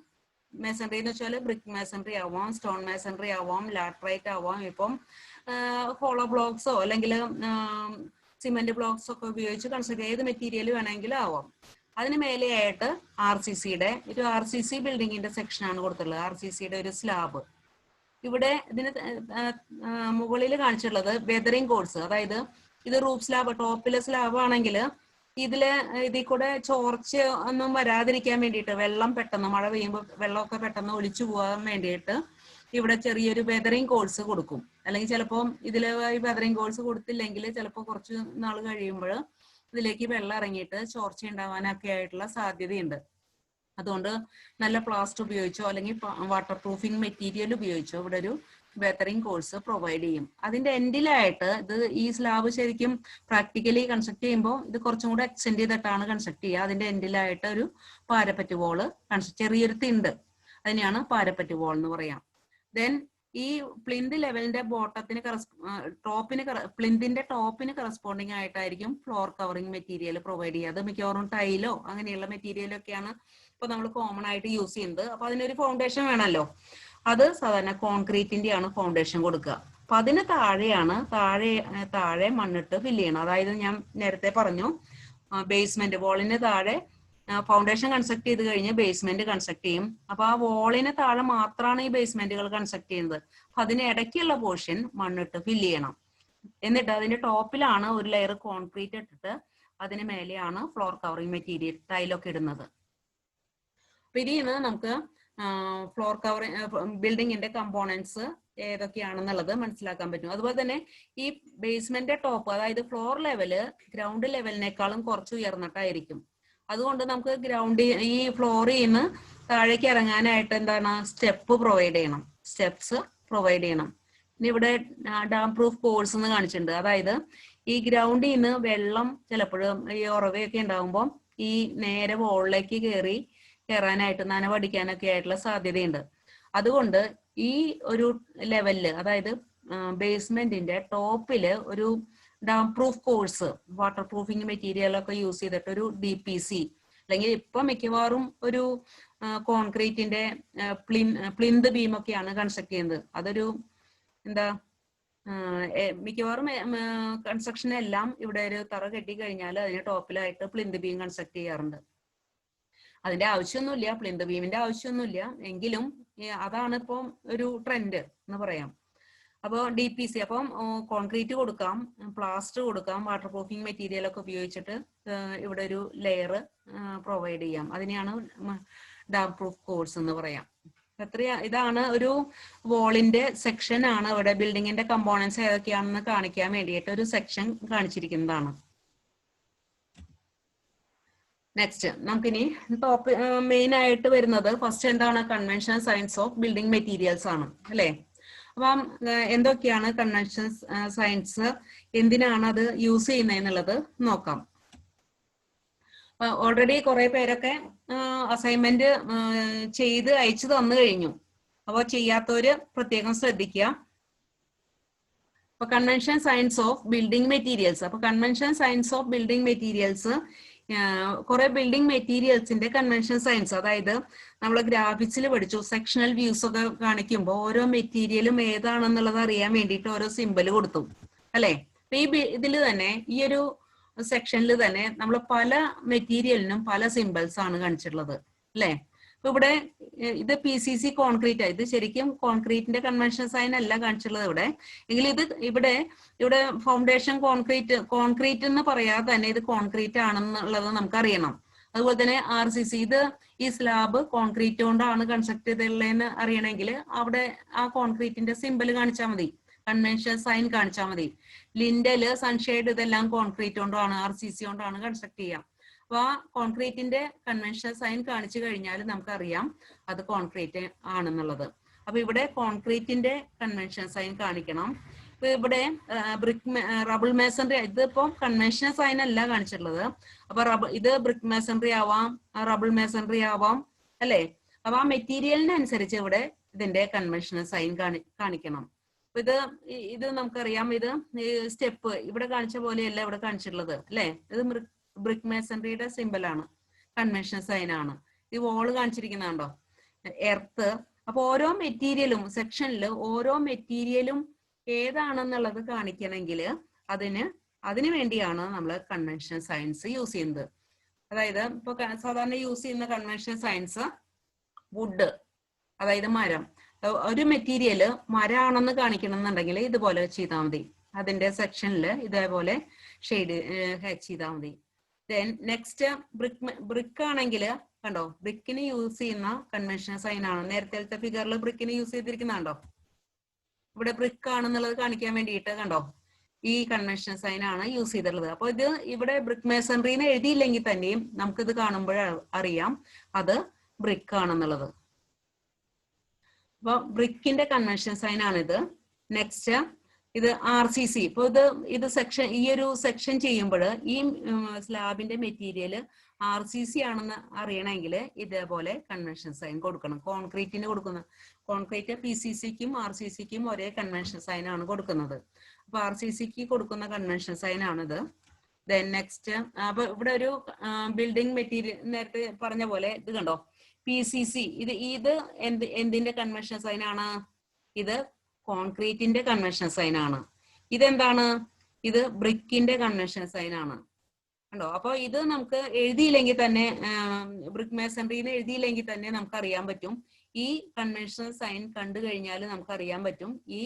മേസൺറി എന്ന് വെച്ചാൽ ബ്രിക്ക് മേസൺറി ആവാം, സ്റ്റോൺ മേസൺറി ആവാം, ലാട്രൈറ്റ് ആവാം. ഇപ്പം ഹോളോ ബ്ലോക്സോ അല്ലെങ്കിൽ സിമെന്റ് ബ്ലോക്സ് ഒക്കെ ഉപയോഗിച്ച് കൺസ്ട്രക്ട് ഏത് മെറ്റീരിയൽ വേണമെങ്കിലും ആവാം. അതിന് മേലെയായിട്ട് ഒരു RCC ബിൽഡിങ്ങിന്റെ സെക്ഷനാണ് കൊടുത്തിട്ടുള്ളത്. RCCയുടെ ഒരു സ്ലാബ്. ഇവിടെ ഇതിന് മുകളിൽ കാണിച്ചിട്ടുള്ളത് വെതറിംഗ് കോഴ്സ്. അതായത് ഇത് റൂഫ് സ്ലാബ്, ടോപ്പിലെ സ്ലാബ് ആണെങ്കിൽ ഇതിൽ കൂടെ ചോർച്ച ഒന്നും വരാതിരിക്കാൻ വേണ്ടിയിട്ട്, വെള്ളം പെട്ടെന്ന് മഴ പെയ്യുമ്പോൾ വെള്ളമൊക്കെ പെട്ടെന്ന് ഒലിച്ചു പോകാൻ വേണ്ടിയിട്ട് ഇവിടെ ചെറിയൊരു വെതറിംഗ് കോഴ്സ് കൊടുക്കും. അല്ലെങ്കിൽ ചിലപ്പോൾ ഈ വെതറിംഗ് കോഴ്സ് കൊടുത്തില്ലെങ്കിൽ ചിലപ്പോൾ കുറച്ച് നാൾ കഴിയുമ്പോൾ ഇതിലേക്ക് വെള്ളം ഇറങ്ങിയിട്ട് ചോർച്ച ഉണ്ടാവാനൊക്കെ ആയിട്ടുള്ള സാധ്യതയുണ്ട്. അതുകൊണ്ട് നല്ല പ്ലാസ്റ്റർ ഉപയോഗിച്ചോ അല്ലെങ്കിൽ വാട്ടർ പ്രൂഫിംഗ് മെറ്റീരിയൽ ഉപയോഗിച്ചോ ഇവിടെ ഒരു വെതറിംഗ് കോഴ്സ് പ്രൊവൈഡ് ചെയ്യും. അതിന്റെ എൻഡിലായിട്ട് ഈ സ്ലാബ് ശരിക്കും പ്രാക്ടിക്കലി കൺസ്ട്രക്ട് ചെയ്യുമ്പോൾ ഇത് കുറച്ചും കൂടെ എക്സ്റ്റെൻഡ് ചെയ്തിട്ടാണ് കൺസ്ട്രക്ട് ചെയ്യുക. അതിന്റെ എൻഡിലായിട്ട് ഒരു പാരപ്പറ്റ് വോള് ചെറിയൊരു തിണ്ട്, അതിനെയാണ് പാരപ്പറ്റ് വോൾ എന്ന് പറയാം. ദെൻ ഈ പ്ലിന്ത് ലെവലിന്റെ ബോട്ടത്തിന് പ്ലിന്തിന്റെ ടോപ്പിന് കറസ്പോണ്ടിങ് ആയിട്ടായിരിക്കും ഫ്ലോർ കവറിംഗ് മെറ്റീരിയൽ പ്രൊവൈഡ് ചെയ്യുക. അത് മിക്കവാറും ടൈലോ അങ്ങനെയുള്ള മെറ്റീരിയലൊക്കെയാണ് ഇപ്പൊ നമ്മൾ കോമൺ ആയിട്ട് യൂസ് ചെയ്യുന്നത്. അപ്പൊ അതിനൊരു ഫൗണ്ടേഷൻ വേണമല്ലോ. അത് സാധാരണ കോൺക്രീറ്റിന്റെ ആണ് ഫൗണ്ടേഷൻ കൊടുക്കുക. അപ്പൊ അതിന് താഴെ മണ്ണിട്ട് ഫില്ല് ചെയ്യണം. അതായത് ഞാൻ നേരത്തെ പറഞ്ഞു, ബേസ്മെന്റ് വോളിന് താഴെ ഫൗണ്ടേഷൻ കൺസ്ട്രക്ട് ചെയ്ത് കഴിഞ്ഞ് ബേസ്മെന്റ് കൺസ്ട്രക്ട് ചെയ്യും. അപ്പൊ ആ വോളിന് താഴെ മാത്രമാണ് ഈ ബേസ്മെന്റുകൾ കൺസ്ട്രക്ട് ചെയ്യുന്നത്. അപ്പൊ അതിന് ഇടയ്ക്കുള്ള പോർഷൻ മണ്ണിട്ട് ഫില്ല് ചെയ്യണം. എന്നിട്ട് അതിന്റെ ടോപ്പിലാണ് ഒരു ലെയർ കോൺക്രീറ്റ് ഇട്ടിട്ട് അതിന് മേലെയാണ് ഫ്ലോർ കവറിംഗ് മെറ്റീരിയൽ ടൈലൊക്കെ ഇടുന്നത്. അപ്പൊ ഇതിന്ന് നമുക്ക് ഫ്ലോർ കവറിംഗ് ബിൽഡിങ്ങിന്റെ കമ്പോണൻസ് ഏതൊക്കെയാണെന്നുള്ളത് മനസ്സിലാക്കാൻ പറ്റും. അതുപോലെ തന്നെ ഈ ബേസ്മെന്റ് ടോപ്പ്, അതായത് ഫ്ലോർ ലെവല് ഗ്രൗണ്ട് ലെവലിനേക്കാളും കുറച്ച് ഉയർന്നിട്ടായിരിക്കും. അതുകൊണ്ട് നമുക്ക് ഈ ഫ്ലോറിൽ നിന്ന് താഴേക്ക് ഇറങ്ങാനായിട്ട് സ്റ്റെപ്സ് പ്രൊവൈഡ് ചെയ്യണം. ഇനി ഇവിടെ ഡാം പ്രൂഫ് കോഴ്സ് എന്ന് കാണിച്ചിട്ടുണ്ട്. അതായത് ഈ ഗ്രൗണ്ടിൽ നിന്ന് വെള്ളം ചിലപ്പോഴും ഈ ഉറവയൊക്കെ ഉണ്ടാകുമ്പോൾ ഈ നേരെ വോളിലേക്ക് കയറാനായിട്ട് നനവടിക്കാനൊക്കെ ആയിട്ടുള്ള സാധ്യതയുണ്ട്. അതുകൊണ്ട് ഈ ഒരു ലെവലില്, അതായത് ബേസ്മെന്റിന്റെ ടോപ്പില് ഒരു dam proof course, water proofing material ഒക്കെ യൂസ് ചെയ്തിട്ട് ഒരു DPC അല്ലെങ്കിൽ ഇപ്പൊ മിക്കവാറും ഒരു കോൺക്രീറ്റിന്റെ പ്ലിന്ത് ബീമൊക്കെയാണ് കൺസ്ട്രക്ട് ചെയ്യുന്നത്. അതൊരു എന്താ മിക്കവാറും കൺസ്ട്രക്ഷൻ എല്ലാം ഇവിടെ ഒരു തറ കെട്ടി കഴിഞ്ഞാൽ അതിന് ടോപ്പിലായിട്ട് പ്ലിന്ത് ബീം കൺസ്ട്രക്ട് ചെയ്യാറുണ്ട്. അതിന്റെ ആവശ്യമൊന്നുമില്ല, പ്ലിന്ത് ബീമിന്റെ ആവശ്യമൊന്നുമില്ല, എങ്കിലും അതാണ് ഇപ്പം ഒരു ട്രെൻഡ് എന്ന് പറയാം. അപ്പോൾ DPC, അപ്പം കോൺക്രീറ്റ് കൊടുക്കാം, പ്ലാസ്റ്റർ കൊടുക്കാം, വാട്ടർ പ്രൂഫിംഗ് മെറ്റീരിയൽ ഒക്കെ ഉപയോഗിച്ചിട്ട് ഇവിടെ ഒരു ലെയർ പ്രൊവൈഡ് ചെയ്യാം. അതിനെയാണ് ഡാം പ്രൂഫ് കോഴ്സ് എന്ന് പറയാം. ഇതാണ് ഒരു വോളിന്റെ സെക്ഷൻ ആണ്. ഇവിടെ ബിൽഡിങ്ങിന്റെ കമ്പോണൻസ് ഏതൊക്കെയാണെന്ന് കാണിക്കാൻ വേണ്ടിയിട്ട് ഒരു സെക്ഷൻ കാണിച്ചിരിക്കുന്നതാണ്. നെക്സ്റ്റ് നമുക്കിനി മെയിൻ ആയിട്ട് വരുന്നത് ഫസ്റ്റ് എന്താണ്, conventional signs of building materials ആണ് അല്ലെ. അപ്പം എന്തൊക്കെയാണ് കൺവെൻഷണൽ സയൻസ്, എന്തിനാണ് അത് യൂസ് ചെയ്യുന്നത് എന്നുള്ളത് നോക്കാം. ഓൾറെഡി കുറെ പേരൊക്കെ അസൈൻമെന്റ് ചെയ്ത് അയച്ചു തന്നു കഴിഞ്ഞു. അപ്പോൾ ചെയ്യാത്തവര് പ്രത്യേകം ശ്രദ്ധിക്കുക. അപ്പൊ convention signs of building materials, അപ്പൊ convention signs of building materials കുറെ ബിൽഡിംഗ് മെറ്റീരിയൽസിന്റെ കൺവെൻഷൻ സയൻസ്, അതായത് നമ്മൾ ഗ്രാഫിക്സിൽ പഠിച്ചു, സെക്ഷണൽ വ്യൂസ് ഒക്കെ കാണിക്കുമ്പോൾ ഓരോ മെറ്റീരിയലും ഏതാണെന്നുള്ളത് അറിയാൻ വേണ്ടിയിട്ട് ഓരോ സിമ്പൽ കൊടുത്തു അല്ലെ. അപ്പൊ ഈ ഇതിൽ തന്നെ ഈ ഒരു സെക്ഷനിൽ തന്നെ നമ്മൾ പല മെറ്റീരിയലിനും പല സിമ്പിൾസ് ആണ് കാണിച്ചിട്ടുള്ളത് അല്ലെ. അപ്പൊ ഇവിടെ ഇത് PCC കോൺക്രീറ്റ്, ഇത് ശരിക്കും കോൺക്രീറ്റിന്റെ കൺവെൻഷൻ സൈൻ അല്ല കാണിച്ചിട്ടുള്ളത് ഇവിടെ. എങ്കിൽ ഇവിടെ ഫൗണ്ടേഷൻ കോൺക്രീറ്റ് എന്ന് പറയാതെ തന്നെ ഇത് കോൺക്രീറ്റ് ആണെന്നുള്ളത് നമുക്ക് അറിയണം. അതുപോലെ തന്നെ RCC, ഇത് ഈ സ്ലാബ് കോൺക്രീറ്റ് കൊണ്ടാണ് കൺസ്ട്രക്ട് ചെയ്തിട്ടുള്ളതെന്ന് അറിയണമെങ്കിൽ അവിടെ ആ കോൺക്രീറ്റിന്റെ സിമ്പിൾ കാണിച്ചാൽ മതി, കൺവെൻഷൻ സൈൻ കാണിച്ചാൽ മതി. ലിൻഡല്, സൺഷെയ്ഡ് ഇതെല്ലാം കോൺക്രീറ്റ് കൊണ്ടാണ്, RCC കൊണ്ടാണ് കൺസ്ട്രക്ട് ചെയ്യാം. അപ്പൊ ആ കോൺക്രീറ്റിന്റെ കൺവെൻഷൻ സൈൻ കാണിച്ചു കഴിഞ്ഞാൽ നമുക്കറിയാം അത് കോൺക്രീറ്റ് ആണെന്നുള്ളത്. അപ്പൊ ഇവിടെ കോൺക്രീറ്റിന്റെ കൺവെൻഷൻ സൈൻ കാണിക്കണം. ഇപ്പൊ ഇവിടെ റബിൾ മേസൺറി, ഇതിപ്പോ കൺവെൻഷൻ സൈൻ അല്ല കാണിച്ചിട്ടുള്ളത്. അപ്പൊ ഇത് ബ്രിക്ക് മേസൺറി ആവാം, റബിൾ മേസൺറി ആവാം അല്ലെ. അപ്പൊ ആ മെറ്റീരിയലിനനുസരിച്ച് ഇവിടെ ഇതിന്റെ കൺവെൻഷൻ സൈൻ കാണിക്കണം. ഇത് നമുക്കറിയാം, ഇത് സ്റ്റെപ്പ് ഇവിടെ കാണിച്ച പോലെയല്ല ഇവിടെ കാണിച്ചിട്ടുള്ളത് അല്ലെ. ഇത് ബ്രിക്ക് മേസൺറിയുടെ സിമ്പിൾ ആണ്, കൺവെൻഷൻ സൈൻ ആണ്. ഈ വോള് കാണിച്ചിരിക്കുന്നുണ്ടോ, എർത്ത്. അപ്പൊ ഓരോ മെറ്റീരിയലും സെക്ഷനിൽ ഓരോ മെറ്റീരിയലും ഏതാണെന്നുള്ളത് കാണിക്കണമെങ്കിൽ അതിന് വേണ്ടിയാണ് നമ്മൾ കൺവെൻഷൻ സയൻസ് യൂസ് ചെയ്യുന്നത്. അതായത് ഇപ്പൊ സാധാരണ യൂസ് ചെയ്യുന്ന കൺവെൻഷൻ സയൻസ് വുഡ്, അതായത് മരം. ഒരു മെറ്റീരിയൽ മരമാണെന്ന് കാണിക്കണം എന്നുണ്ടെങ്കിൽ ഇതുപോലെ ചെയ്താൽ മതി, അതിന്റെ സെക്ഷനിൽ ഇതേപോലെ ഷെയ്ഡ് ചെയ്താൽ മതി. നെക്സ്റ്റ് ബ്രിക്ക് ആണെങ്കിൽ കണ്ടോ, ബ്രിക്കിന് യൂസ് ചെയ്യുന്ന കൺവെൻഷൻ സൈൻ ആണ്. നേരത്തെ ഫിഗറിൽ ബ്രിക്കിന് യൂസ് ചെയ്തിരിക്കുന്നുണ്ടോ, ഇവിടെ ബ്രിക്ക് ആണെന്നുള്ളത് കാണിക്കാൻ വേണ്ടിയിട്ട് കണ്ടോ ഈ കൺവെൻഷൻ സൈൻ ആണ് യൂസ് ചെയ്തിട്ടുള്ളത്. അപ്പൊ ഇത് ഇവിടെ ബ്രിക്ക് മേസൺറിന്ന് എഴുതിയില്ലെങ്കിൽ തന്നെയും നമുക്കിത് കാണുമ്പോൾ അറിയാം അത് ബ്രിക്ക് ആണെന്നുള്ളത്. അപ്പൊ ബ്രിക്കിന്റെ കൺവെൻഷൻ സൈൻ ആണിത്. നെക്സ്റ്റ് ഇത് RCC. ഇപ്പൊ ഇത് സെക്ഷൻ, ഈ ഒരു സെക്ഷൻ ചെയ്യുമ്പോൾ ഈ സ്ലാബിന്റെ മെറ്റീരിയൽ RCC ആണെന്ന് അറിയണമെങ്കിൽ ഇതേപോലെ കൺവെൻഷൻ സൈൻ കൊടുക്കണം. കോൺക്രീറ്റിന് കൊടുക്കുന്ന കോൺക്രീറ്റ് PCCക്കും RCCക്കും ഒരേ കൺവെൻഷൻ സൈൻ ആണ് കൊടുക്കുന്നത്. അപ്പൊ RCCക്ക് കൊടുക്കുന്ന കൺവെൻഷൻ സൈൻ ആണിത്. ദെൻ നെക്സ്റ്റ്, അപ്പൊ ഇവിടെ ഒരു ബിൽഡിംഗ് മെറ്റീരിയൽ നേരത്തെ പറഞ്ഞ പോലെ ഇത് കണ്ടോ PCC, ഇത് എന്തിന്റെ കൺവെൻഷൻ സൈൻ ആണ്, ഇത് കോൺക്രീറ്റിന്റെ കൺവെൻഷൻ സൈൻ ആണ്. ഇതെന്താണ്, ഇത് ബ്രിക്കിന്റെ കൺവെൻഷൻ സൈൻ ആണ് കണ്ടോ. അപ്പൊ ഇത് നമുക്ക് എഴുതിയില്ലെങ്കിൽ തന്നെ, ബ്രിക്ക് മേസൺറിന്ന് എഴുതിയില്ലെങ്കിൽ തന്നെ നമുക്ക് അറിയാൻ പറ്റും. ഈ കൺവെൻഷൻ സൈൻ കണ്ടു കഴിഞ്ഞാൽ നമുക്ക് അറിയാൻ പറ്റും ഈ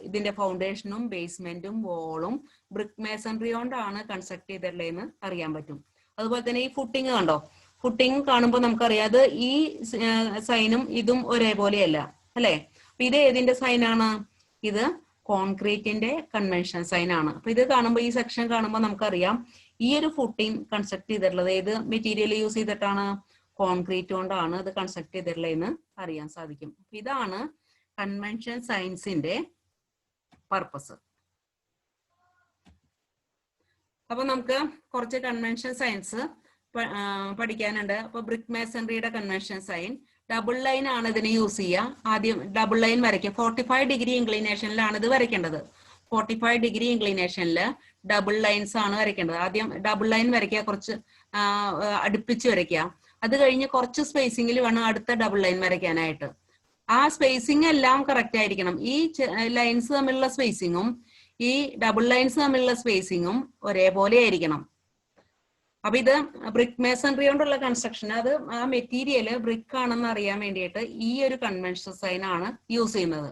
ഇതിന്റെ ഫൗണ്ടേഷനും ബേസ്മെന്റും വോളും ബ്രിക്ക് മേസൺറി കൊണ്ടാണ് കൺസ്ട്രക്ട് ചെയ്തിട്ടുള്ളതെന്ന് അറിയാൻ പറ്റും. അതുപോലെ തന്നെ ഈ ഫുട്ടിങ് കണ്ടോ, ഫുട്ടിങ് കാണുമ്പോൾ നമുക്കറിയാം അത് ഈ സൈനും ഇതും ഒരേപോലെയല്ല അല്ലെ. അപ്പൊ ഇത് ഏതിന്റെ സൈൻ ആണ്, ഇത് കോൺക്രീറ്റിന്റെ കൺവെൻഷൻ സൈൻ ആണ്. അപ്പൊ ഇത് കാണുമ്പോൾ, ഈ സെക്ഷൻ കാണുമ്പോൾ നമുക്കറിയാം ഈ ഒരു ഫുട്ടിങ് കൺസ്ട്രക്ട് ചെയ്തിട്ടുള്ളത് ഏത് മെറ്റീരിയൽ യൂസ് ചെയ്തിട്ടാണ്, കോൺക്രീറ്റ് കൊണ്ടാണ് ഇത് കൺസ്ട്രക്ട് ചെയ്തിട്ടുള്ളതെന്ന് അറിയാൻ സാധിക്കും. ഇതാണ് കൺവെൻഷൻ സയൻസിന്റെ പർപ്പസ്. അപ്പൊ നമുക്ക് കുറച്ച് കൺവെൻഷൻ സയൻസ് പഠിക്കാനുണ്ട്. അപ്പൊ ബ്രിക്ക് മേസൺറിയുടെ കൺവെൻഷൻ സൈൻ ഡബിൾ ലൈൻ ആണ് ഇതിന് യൂസ് ചെയ്യുക. ആദ്യം ഡബിൾ ലൈൻ വരയ്ക്കുക. 45 ഡിഗ്രി ഇൻക്ലിനേഷനിലാണ് ഇത് വരയ്ക്കേണ്ടത്. 45 ഡിഗ്രി ഇൻക്ലിനേഷനിൽ ഡബിൾ ലൈൻസ് ആണ് വരയ്ക്കേണ്ടത്. ആദ്യം ഡബിൾ ലൈൻ വരയ്ക്കുക, കുറച്ച് അടുപ്പിച്ച് വരയ്ക്കുക. അത് കഴിഞ്ഞ് കുറച്ച് സ്പേസിംഗിൽ വേണം അടുത്ത ഡബിൾ ലൈൻ വരയ്ക്കാനായിട്ട്. ആ സ്പേസിംഗ് എല്ലാം കറക്റ്റ് ആയിരിക്കണം. ഈ ലൈൻസ് തമ്മിലുള്ള സ്പേസിങ്ങും ഈ ഡബിൾ ലൈൻസ് തമ്മിലുള്ള സ്പേസിങ്ങും ഒരേപോലെ ആയിരിക്കണം. അപ്പൊ ഇത് ബ്രിക്ക് മേസൺറി കൊണ്ടുള്ള കൺസ്ട്രക്ഷൻ, അത് ആ മെറ്റീരിയൽ ബ്രിക്ക് ആണെന്ന് അറിയാൻ വേണ്ടിയിട്ട് ഈ ഒരു കൺവെൻഷൻ സൈൻ ആണ് യൂസ് ചെയ്യുന്നത്.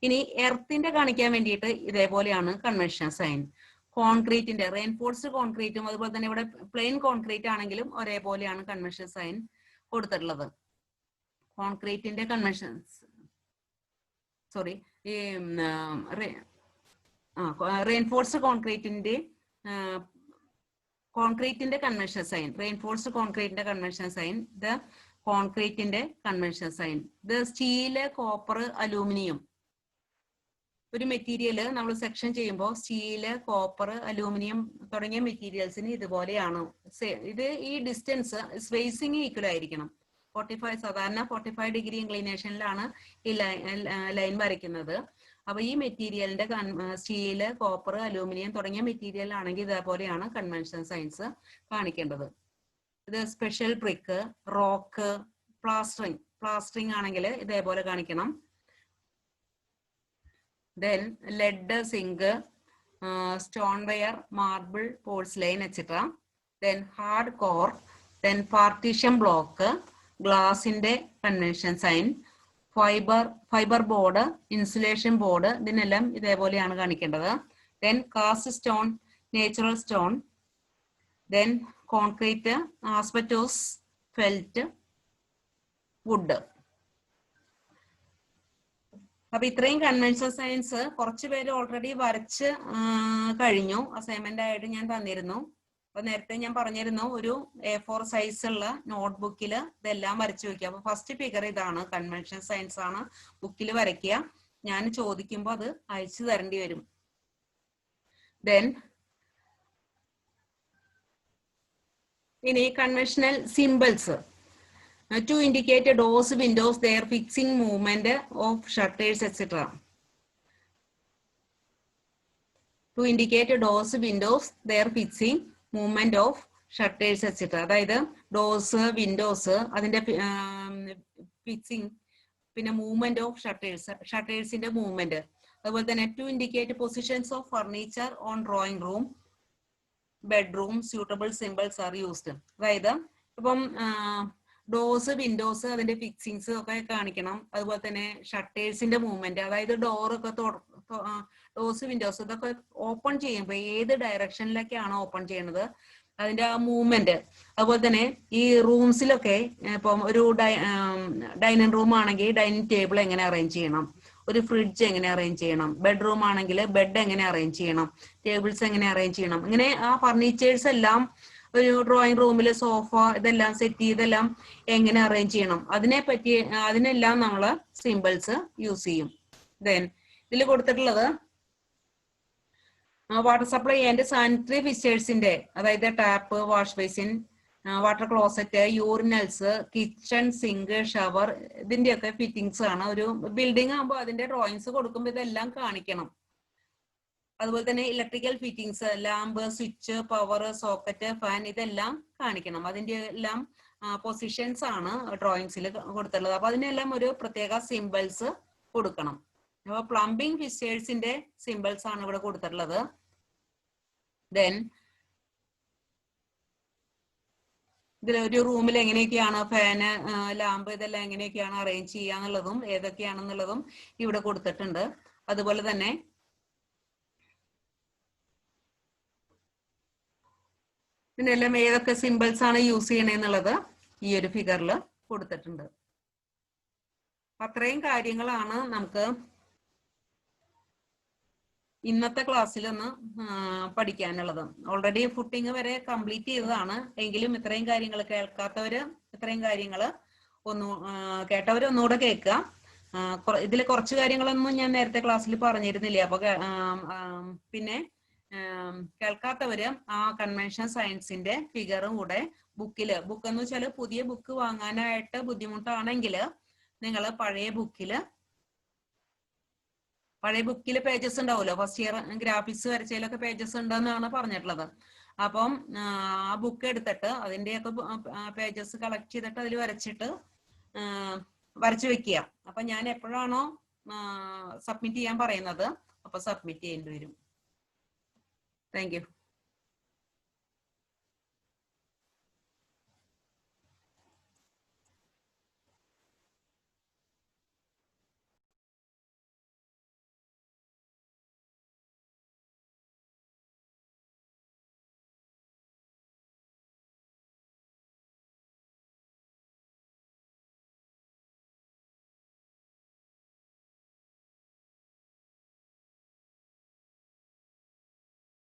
ഇനി എർത്തിന്റെ കാണിക്കാൻ വേണ്ടിയിട്ട് ഇതേപോലെയാണ് കൺവെൻഷൻ സൈൻ. കോൺക്രീറ്റിന്റെ റെയിൻഫോഴ്സ്ഡ് കോൺക്രീറ്റും അതുപോലെ തന്നെ ഇവിടെ പ്ലെയിൻ കോൺക്രീറ്റ് ആണെങ്കിലും ഒരേപോലെയാണ് കൺവെൻഷൻ സൈൻ കൊടുത്തിട്ടുള്ളത്. കോൺക്രീറ്റിന്റെ കൺവെൻഷൻ ഈ റെയിൻഫോഴ്സ്ഡ് കോൺക്രീറ്റിന്റെ കൺവെൻഷൻ സൈൻ, റെയിൻഫോഴ്സ്ഡ് കോൺക്രീറ്റിന്റെ കൺവെൻഷൻ സൈൻ, ഇത് കോൺക്രീറ്റിന്റെ കൺവെൻഷൻ സൈൻ. ഇത് സ്റ്റീല്, കോപ്പർ, അലൂമിനിയം ഒരു മെറ്റീരിയൽ നമ്മൾ സെക്ഷൻ ചെയ്യുമ്പോൾ സ്റ്റീല്, കോപ്പർ, അലൂമിനിയം തുടങ്ങിയ മെറ്റീരിയൽസിന് ഇതുപോലെയാണ്. ഇത് ഈ ഡിസ്റ്റൻസ് സ്പേസിങ് ഈക്വൽ ആയിരിക്കണം. 45 സാധാരണ 45 ഡിഗ്രി ഇൻക്ലിനേഷനിലാണ് ഈ ലൈൻ വരയ്ക്കുന്നത്. അപ്പൊ ഈ മെറ്റീരിയലിന്റെ സ്റ്റീല്, കോപ്പർ, അലൂമിനിയം തുടങ്ങിയ മെറ്റീരിയൽ ആണെങ്കിൽ ഇതേപോലെയാണ് കൺവെൻഷൻ സൈൻസ് കാണിക്കേണ്ടത്. ഇത് സ്പെഷ്യൽ ബ്രിക്ക്, റോക്ക്, പ്ലാസ്റ്ററിംഗ് ആണെങ്കിൽ ഇതേപോലെ കാണിക്കണം. Then lead, zinc, stoneware, marble, porcelain etcetera. Then hard core, then partition block, ഗ്ലാസിന്റെ convention sign, fibre board, insulation board, ഇതിനെല്ലാം ഇതേപോലെയാണ് കാണിക്കേണ്ടത്. Then cast stone, natural stone, then concrete, asbestos, felt, wood. അപ്പൊ ഇത്രയും convention science കുറച്ച് പേര് already വരച്ച് കഴിഞ്ഞു. അസൈൻമെന്റ് ആയിട്ട് ഞാൻ തന്നിരുന്നു. അപ്പൊ നേരത്തെ ഞാൻ പറഞ്ഞിരുന്നു ഒരു A4 സൈസ് ഉള്ള നോട്ട്ബുക്കിൽ ഇതെല്ലാം വരച്ചു വെക്കുക. അപ്പൊ ഫസ്റ്റ് ഫിഗർ ഇതാണ്, കൺവെൻഷൻ സയൻസ് ആണ് ബുക്കിൽ വരയ്ക്കുക. ഞാൻ ചോദിക്കുമ്പോൾ അത് അയച്ചു തരേണ്ടി വരും. ദെൻ ഇനി conventional symbols to indicate doors, windows, their fixing, movement of shutters, etc. To indicate doors, windows, their fixing, movement of shutters, etc. അതായത് ഡോർസ്, വിൻഡോസ്, അതിന്റെ ഫിക്സിങ്, പിന്നെ മൂവ്മെന്റ് ഓഫ് ഷട്ടേഴ്സിന്റെ മൂവ്മെന്റ്. അതുപോലെ തന്നെ to indicate positions of furniture on drawing room, bedroom, suitable symbols are used. അതായത് ഇപ്പം doors, Windows, അതിന്റെ ഫിക്സിങ്സ് ഒക്കെ കാണിക്കണം. അതുപോലെ തന്നെ ഷട്ടേഴ്സിന്റെ മൂവ്മെന്റ്, അതായത് ഡോറൊക്കെ ഡോർസ്, വിൻഡോസ് ഇതൊക്കെ ഓപ്പൺ ചെയ്യുമ്പോൾ ഏത് ഡയറക്ഷനിലേക്കാണ് ഓപ്പൺ ചെയ്യണത്, അതിന്റെ ആ മൂവ്മെന്റ്. അതുപോലെ തന്നെ ഈ റൂംസിലൊക്കെ ഇപ്പം ഒരു ഡൈനിങ് റൂം ആണെങ്കിൽ ഡൈനിങ് ടേബിൾ എങ്ങനെ അറേഞ്ച് ചെയ്യണം, ഒരു ഫ്രിഡ്ജ് എങ്ങനെ അറേഞ്ച് ചെയ്യണം, ബെഡ്റൂം ആണെങ്കിൽ ബെഡ് എങ്ങനെ അറേഞ്ച് ചെയ്യണം, ടേബിൾസ് എങ്ങനെ അറേഞ്ച് ചെയ്യണം, ഇങ്ങനെ ആ ഫർണിച്ചേഴ്സ് എല്ലാം ഒരു ഡ്രോയിങ് റൂമിൽ സോഫ ഇതെല്ലാം സെറ്റ് ചെയ്തെല്ലാം എങ്ങനെ അറേഞ്ച് ചെയ്യണം, അതിനെല്ലാം നമ്മൾ സിമ്പിൾസ് യൂസ് ചെയ്യും. ദെൻ ഇതിൽ കൊടുത്തിട്ടുള്ളത് വാട്ടർ സപ്ലൈ ആൻഡ് സാനിറ്ററി ഫിച്ചേഴ്സിന്റെ, അതായത് tap, wash basin, water closet, urinals, kitchen, sink, shower, ഇതിന്റെയൊക്കെ ഫിറ്റിംഗ്സ് ആണ്. ഒരു ബിൽഡിംഗ് ആകുമ്പോൾ അതിന്റെ ഡ്രോയിങ്സ് കൊടുക്കുമ്പോൾ ഇതെല്ലാം കാണിക്കണം. അതുപോലെ തന്നെ electrical fittings, lamp, switch, power, socket, fan, ഇതെല്ലാം കാണിക്കണം. അതിന്റെ എല്ലാം പൊസിഷൻസ് ആണ് ഡ്രോയിങ്സിൽ കൊടുത്തിട്ടുള്ളത്. അപ്പൊ അതിനെല്ലാം ഒരു പ്രത്യേക സിമ്പിൾസ് കൊടുക്കണം. അപ്പൊ പ്ലംബിംഗ് ഫിസ്റ്റേഴ്സിന്റെ സിമ്പിൾസ് ആണ് ഇവിടെ കൊടുത്തിട്ടുള്ളത്. ദെൻ ഇതിൽ ഒരു റൂമിൽ എങ്ങനെയൊക്കെയാണ് ഫാന്, ലാമ്പ് ഇതെല്ലാം എങ്ങനെയൊക്കെയാണ് അറേഞ്ച് ചെയ്യാന്നുള്ളതും ഏതൊക്കെയാണെന്നുള്ളതും ഇവിടെ കൊടുത്തിട്ടുണ്ട്. അതുപോലെ തന്നെ ഇതിനെല്ലാം ഏതൊക്കെ സിമ്പിൾസ് ആണ് യൂസ് ചെയ്യണെന്നുള്ളത് ഈ ഒരു ഫിഗറിൽ കൊടുത്തിട്ടുണ്ട്. അത്രയും കാര്യങ്ങളാണ് നമുക്ക് ഇന്നത്തെ ക്ലാസ്സിൽ ഒന്ന് പഠിക്കാനുള്ളത്. ഓൾറെഡി ഫുട്ടിങ് വരെ കംപ്ലീറ്റ് ചെയ്തതാണ്. എങ്കിലും ഇത്രയും കാര്യങ്ങൾ കേൾക്കാത്തവര് ഇത്രയും കാര്യങ്ങൾ കേട്ടവര് ഒന്നുകൂടെ കേൾക്കുക. ഇതിൽ കുറച്ച് കാര്യങ്ങളൊന്നും ഞാൻ നേരത്തെ ക്ലാസ്സിൽ പറഞ്ഞിരുന്നില്ല. അപ്പൊ പിന്നെ കേൾക്കാത്തവര് ആ കൺവെൻഷൻ സയൻസിന്റെ ഫിഗറും കൂടെ ബുക്ക് എന്ന് വെച്ചാൽ പുതിയ ബുക്ക് വാങ്ങാനായിട്ട് ബുദ്ധിമുട്ടാണെങ്കിൽ നിങ്ങൾ പഴയ ബുക്കിൽ പേജസ് ഉണ്ടാവുമല്ലോ, ഫസ്റ്റ് ഇയർ ഗ്രാഫിക്സ് വരച്ചതിലൊക്കെ പേജസ് ഉണ്ടെന്നാണ് പറഞ്ഞിട്ടുള്ളത്. അപ്പം ആ ബുക്ക് എടുത്തിട്ട് അതിന്റെയൊക്കെ പേജസ് കളക്ട് ചെയ്തിട്ട് അതിൽ വരച്ചു വെക്കുക. അപ്പൊ ഞാൻ എപ്പോഴാണോ സബ്മിറ്റ് ചെയ്യാൻ പറയുന്നത് അപ്പൊ സബ്മിറ്റ് ചെയ്യേണ്ടി വരും. Thank you.